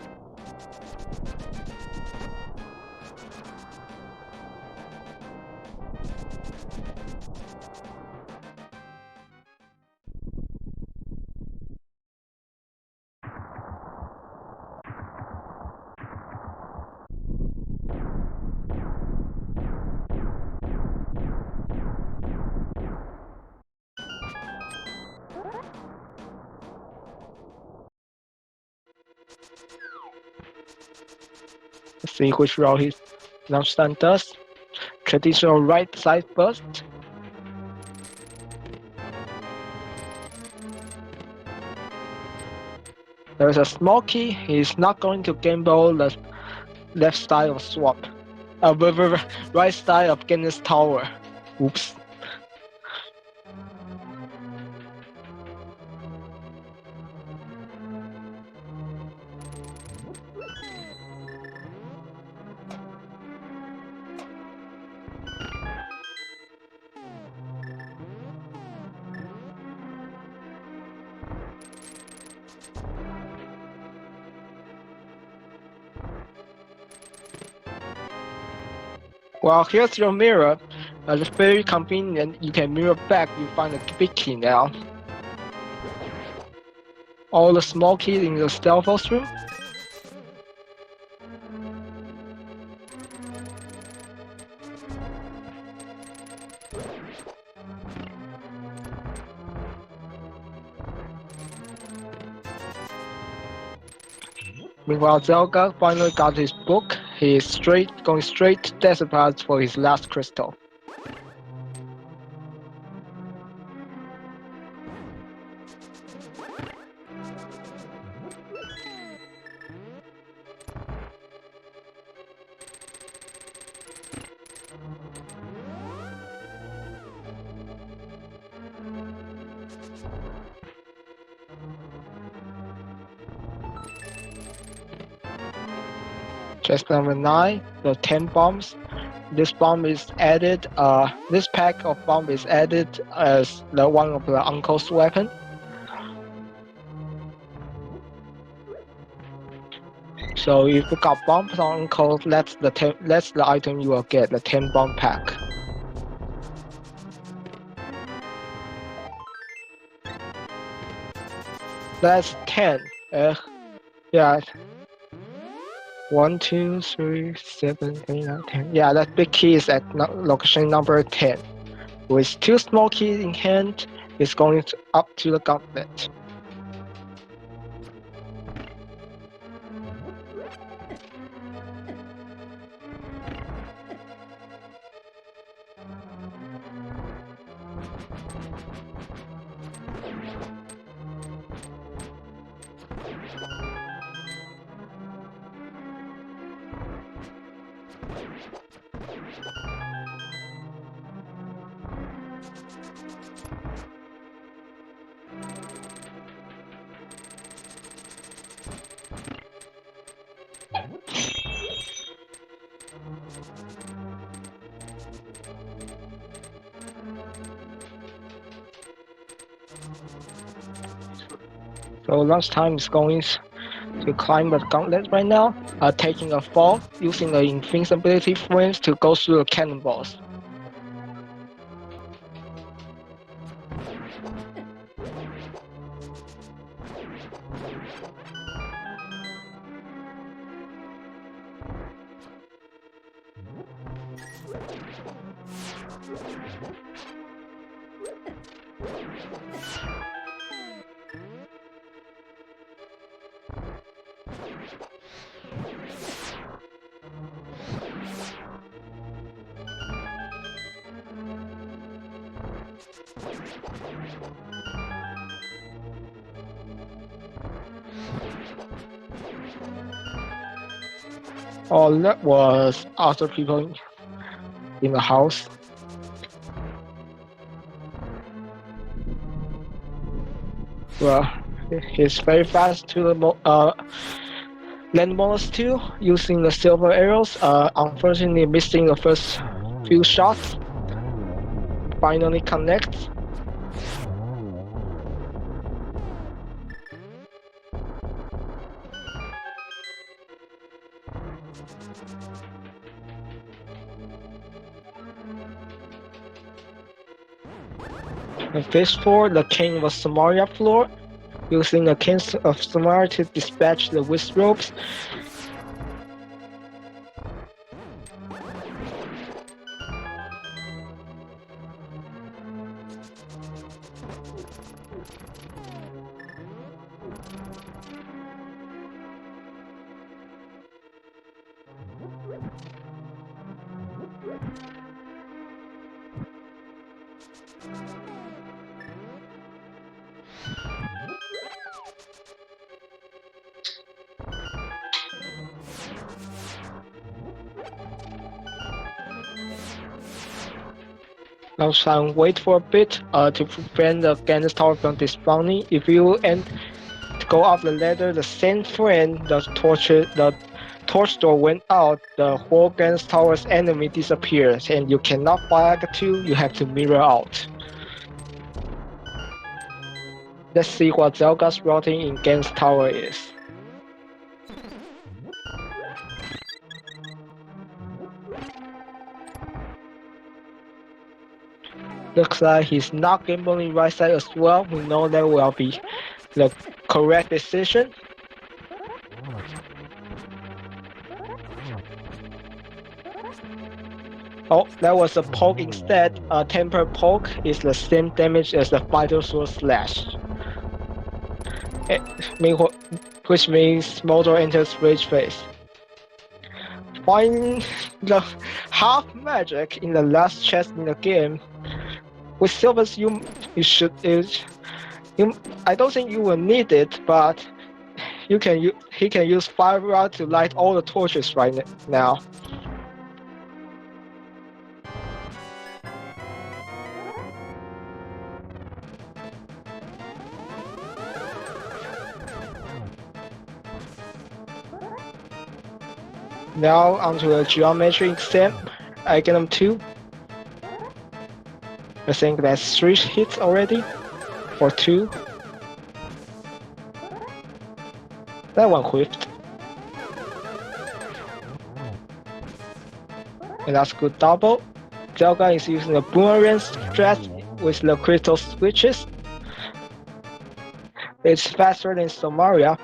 Let's see which route his lunchtime does. Traditional right side burst. There's a small key. He's not going to gamble the left side of swap. Right side of Guinness Tower. Oops. Well, here's your mirror. It's very convenient. You can mirror back. You find a big key now. All the small keys in the stealth room. Meanwhile, Zelda finally got his book. He is going straight to Desert Pass for his last crystal. Chest number 9, the 10 bombs. This bomb is added. This pack of bomb is added as one of the uncle's weapon. So if you got bombs on uncle, that's the item you will get, the 10 bomb pack. That's 10. Yeah. 1, 2, 3, 7, 8, 9, 10. Yeah, that big key is at location number 10. With 2 small keys in hand, it's going up to the gauntlet. So last time is going to climb the gauntlet right now, taking a fall, using the invincibility frames to go through the cannonballs. Oh, that was other people in the house. Well, he's very fast to the land bonus 2, using the silver arrows. Unfortunately, missing the first few shots. Finally connects. In phase 4, the king was Samaria floor, using the king of Samaria to dispatch the wisp ropes. Now time wait for a bit to prevent the Ganon's tower from despawning. If you go up the ladder the same frame the torch door went out, the whole Ganon's tower's enemy disappears and you cannot fire two, you have to mirror out. Let's see what Zelga's routing in Ganon's tower is. Looks like he's not gambling right side as well. We know that will be the correct decision. Oh, that was a poke instead. A temper poke is the same damage as the Vital Sword Slash. Which means Motor enters Rage Phase. Finding the half magic in the last chest in the game. With Silvers, I don't think you will need it, but he can use Fire Rod to light all the torches right now. Now onto a geometry exam. I get them 2. I think that's 3 hits already, or 2. That one whiffed. And that's good double. Zelda is using the boomerang strat with the crystal switches. It's faster than Somaria.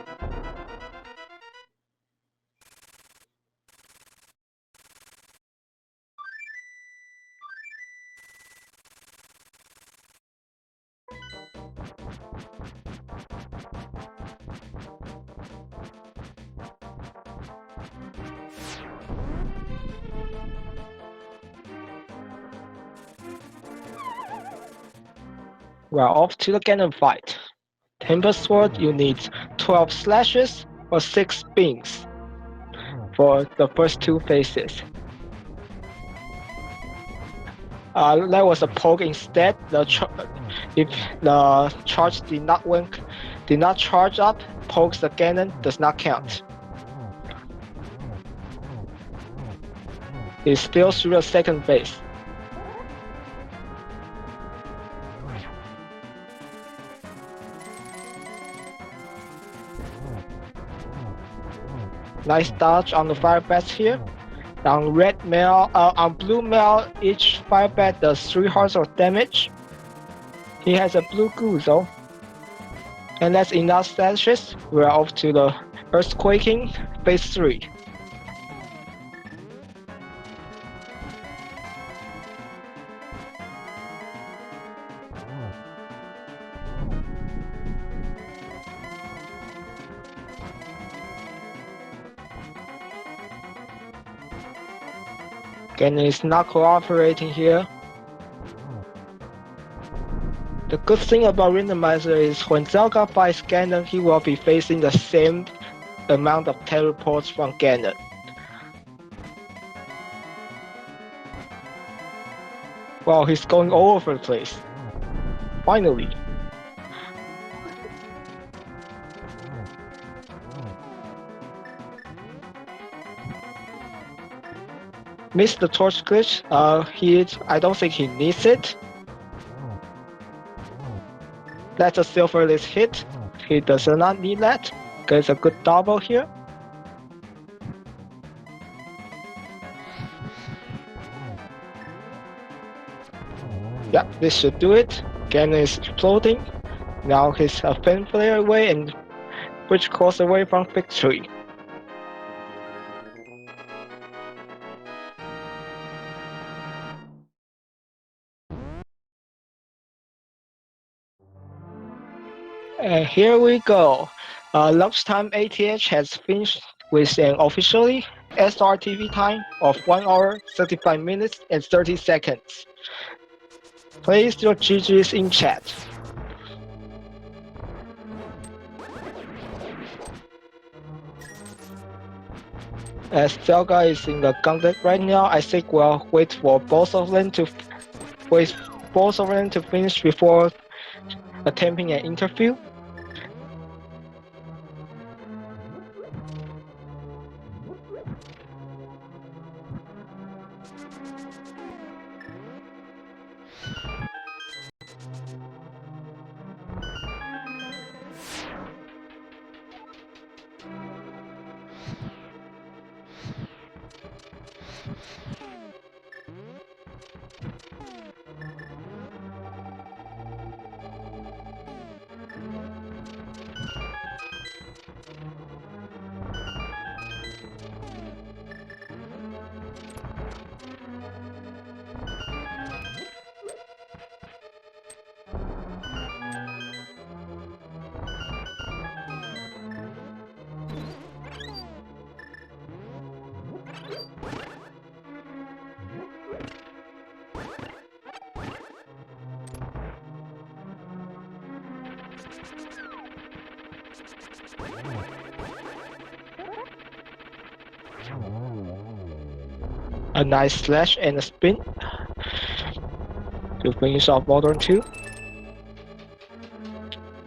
We're off to the Ganon fight. Temper Sword, you need 12 slashes or 6 spins for the first 2 phases. That was a poke instead. If the charge did not charge up, pokes the Ganon does not count. It's still through the second phase. Nice dodge on the fire bats here. On blue mail, each fire bat does 3 hearts of damage. He has a blue goo though. And that's enough slashes. We're off to the Earthquaking phase 3. Ganon is not cooperating here. The good thing about Randomizer is when Zelda fights Ganon, he will be facing the same amount of teleports from Ganon. Wow, he's going all over the place. Finally. Missed the torch glitch. I don't think he needs it. That's a silverless hit. He does not need that. Gets a good double here. Yeah, this should do it. Ganon is exploding. Now he's a fan flare away and which course away from victory. And here we go. Lunchtime ATH has finished with an officially SRTV time of 1 hour, 35 minutes, and 30 seconds. Place your GGs in chat. As Zelda is in the gauntlet right now, I think we'll wait for both of them to waits both of them to finish before attempting an interview. A nice slash and a spin to finish off Modern 2.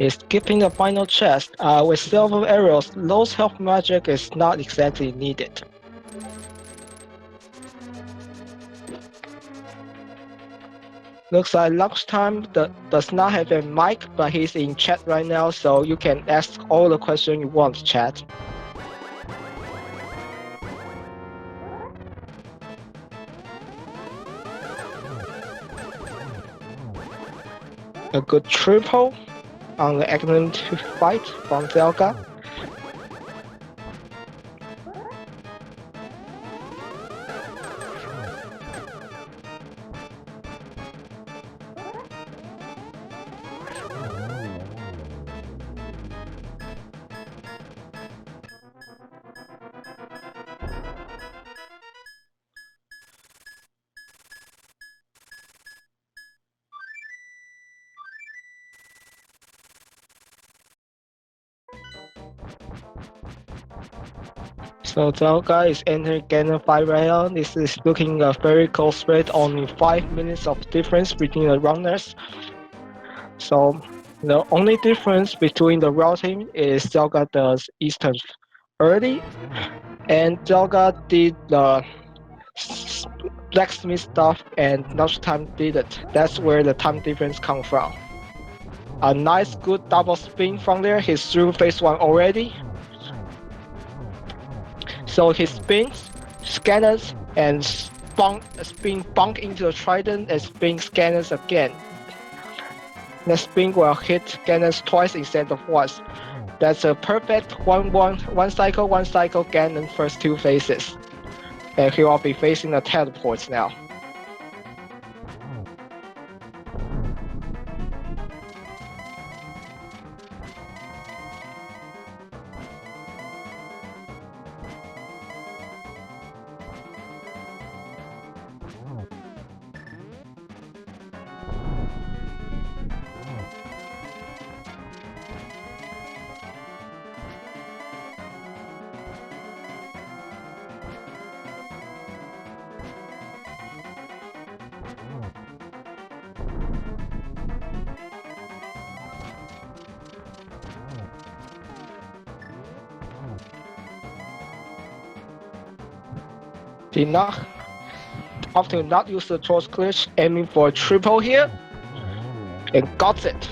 Is skipping the final chest. With silver arrows, low health magic is not exactly needed. Looks like lunchtime does not have a mic, but he's in chat right now, so you can ask all the questions you want, chat. A good triple on the excellent fight from Zelda. So Zelda is entering Ganon 5 right now. This is looking a very close rate, only 5 minutes of difference between the runners. So the only difference between the routing is Zelda does Eastern early, and Zelda did the blacksmith stuff and lunchtime did it. That's where the time difference comes from. A nice good double spin from there. He's through phase 1 already. So he spins, scanners, and spin bunk into the trident and spin scanners again. The spin will hit scanners twice instead of once. That's a perfect one cycle Ganon first 2 phases. And he will be facing the teleports now. Did not often not use the torch glitch, aiming for a triple here, and got it.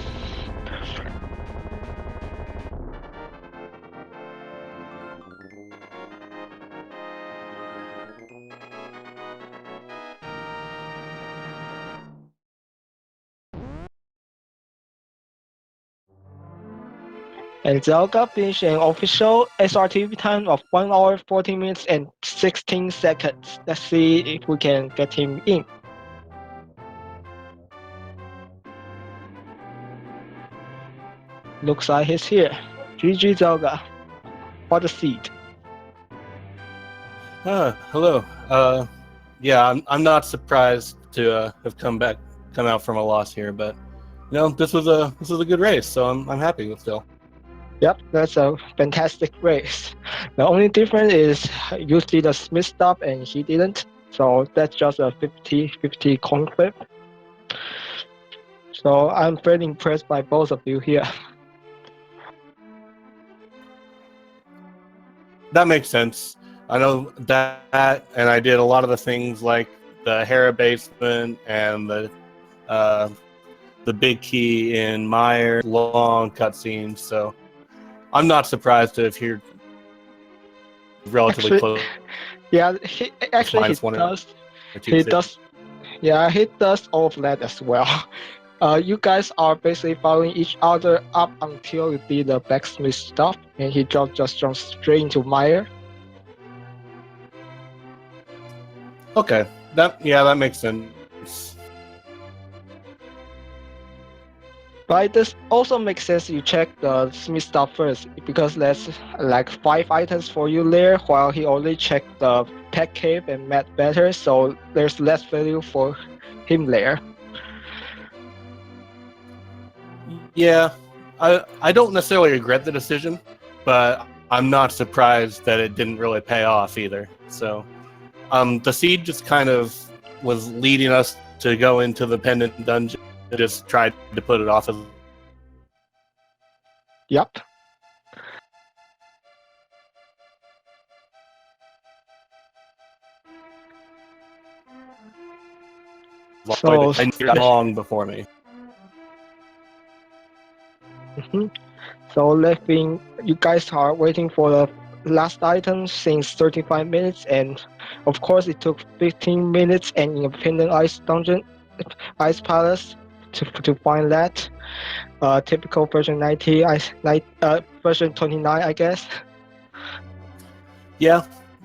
And Zelda finished an official SRTV time of 1 hour 14 minutes and 16 seconds. Let's see if we can get him in. Looks like he's here. GG Zelda. What a seed. Hello. Yeah, I'm not surprised to have come out from a loss here, but this was a good race, so I'm happy with still. Yep, that's a fantastic race. The only difference is you see the Smith stop and he didn't, so that's just a 50-50 coin flip. So I'm very impressed by both of you here. That makes sense. I know that, and I did a lot of the things like the Hera basement and the big key in Meyer, long cutscenes. So I'm not surprised to hear relatively Actually, close, yeah, he minus one or does. two He decisions. does. Yeah, he does all of that as well. You guys are basically following each other up until you did the backsmith stuff, and he just jumps straight into Meyer. Okay, that makes sense. But this also makes sense you check the Smith stuff first because there's like 5 items for you there, while he only checked the tech cave and met better, so there's less value for him there. Yeah, I don't necessarily regret the decision, but I'm not surprised that it didn't really pay off either. So, the seed just kind of was leading us to go into the pendant dungeon. Just tried to put it off as Yep. long, So, long before me. mhm. So leaving, you guys are waiting for the last item since 35 minutes, and of course it took 15 minutes and independent ice dungeon, ice palace to find that. Typical version 90, version 29, I guess. Yeah,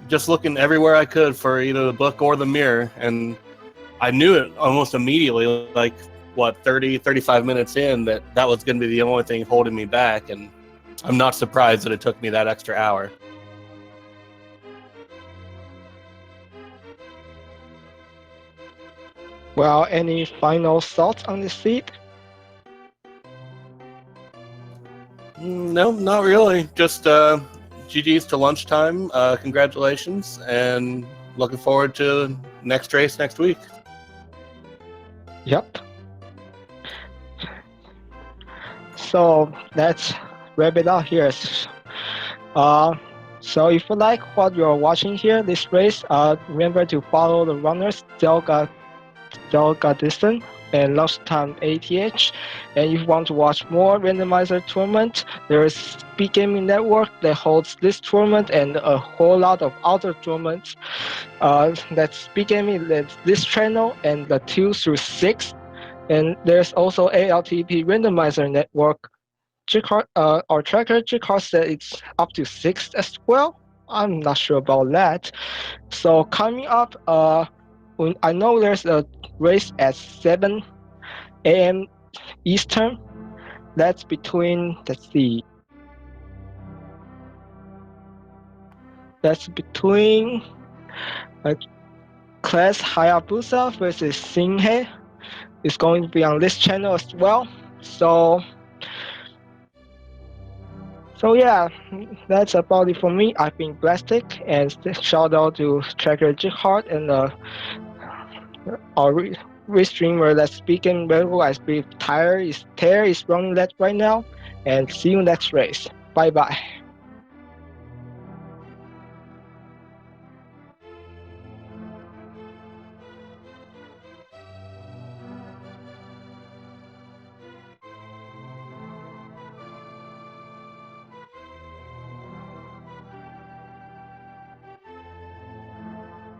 just looking everywhere I could for either the book or the mirror, and I knew it almost immediately, like, what, 30, 35 minutes in, that was going to be the only thing holding me back, and I'm not surprised that it took me that extra hour. Well, any final thoughts on this seat? No, not really. Just GG's to lunchtime. Congratulations, and looking forward to next race next week. Yep. So let's wrap it up here. Uh, so if you like what you're watching here, this race, remember to follow the runners, zelgadissan and lunchtime ATH. And if you want to watch more randomizer tournament, there is Speed Gaming Network that holds this tournament and a whole lot of other tournaments. That's Speed Gaming, that's this channel and the 2 through 6. And there's also ALTTP Randomizer Network. Our tracker Gcard said it's up to 6 as well. I'm not sure about that. So coming up, I know there's a race at 7 a.m. Eastern. That's between, let's see, that's between uh, Class Hayabusa versus Singhe. It's going to be on this channel as well. So yeah, that's about it for me. I've been Plastic, and shout out to Tracker Jihad and our restreamer that's speaking very well. I believe Tyre is running that right now. And see you next race. Bye bye.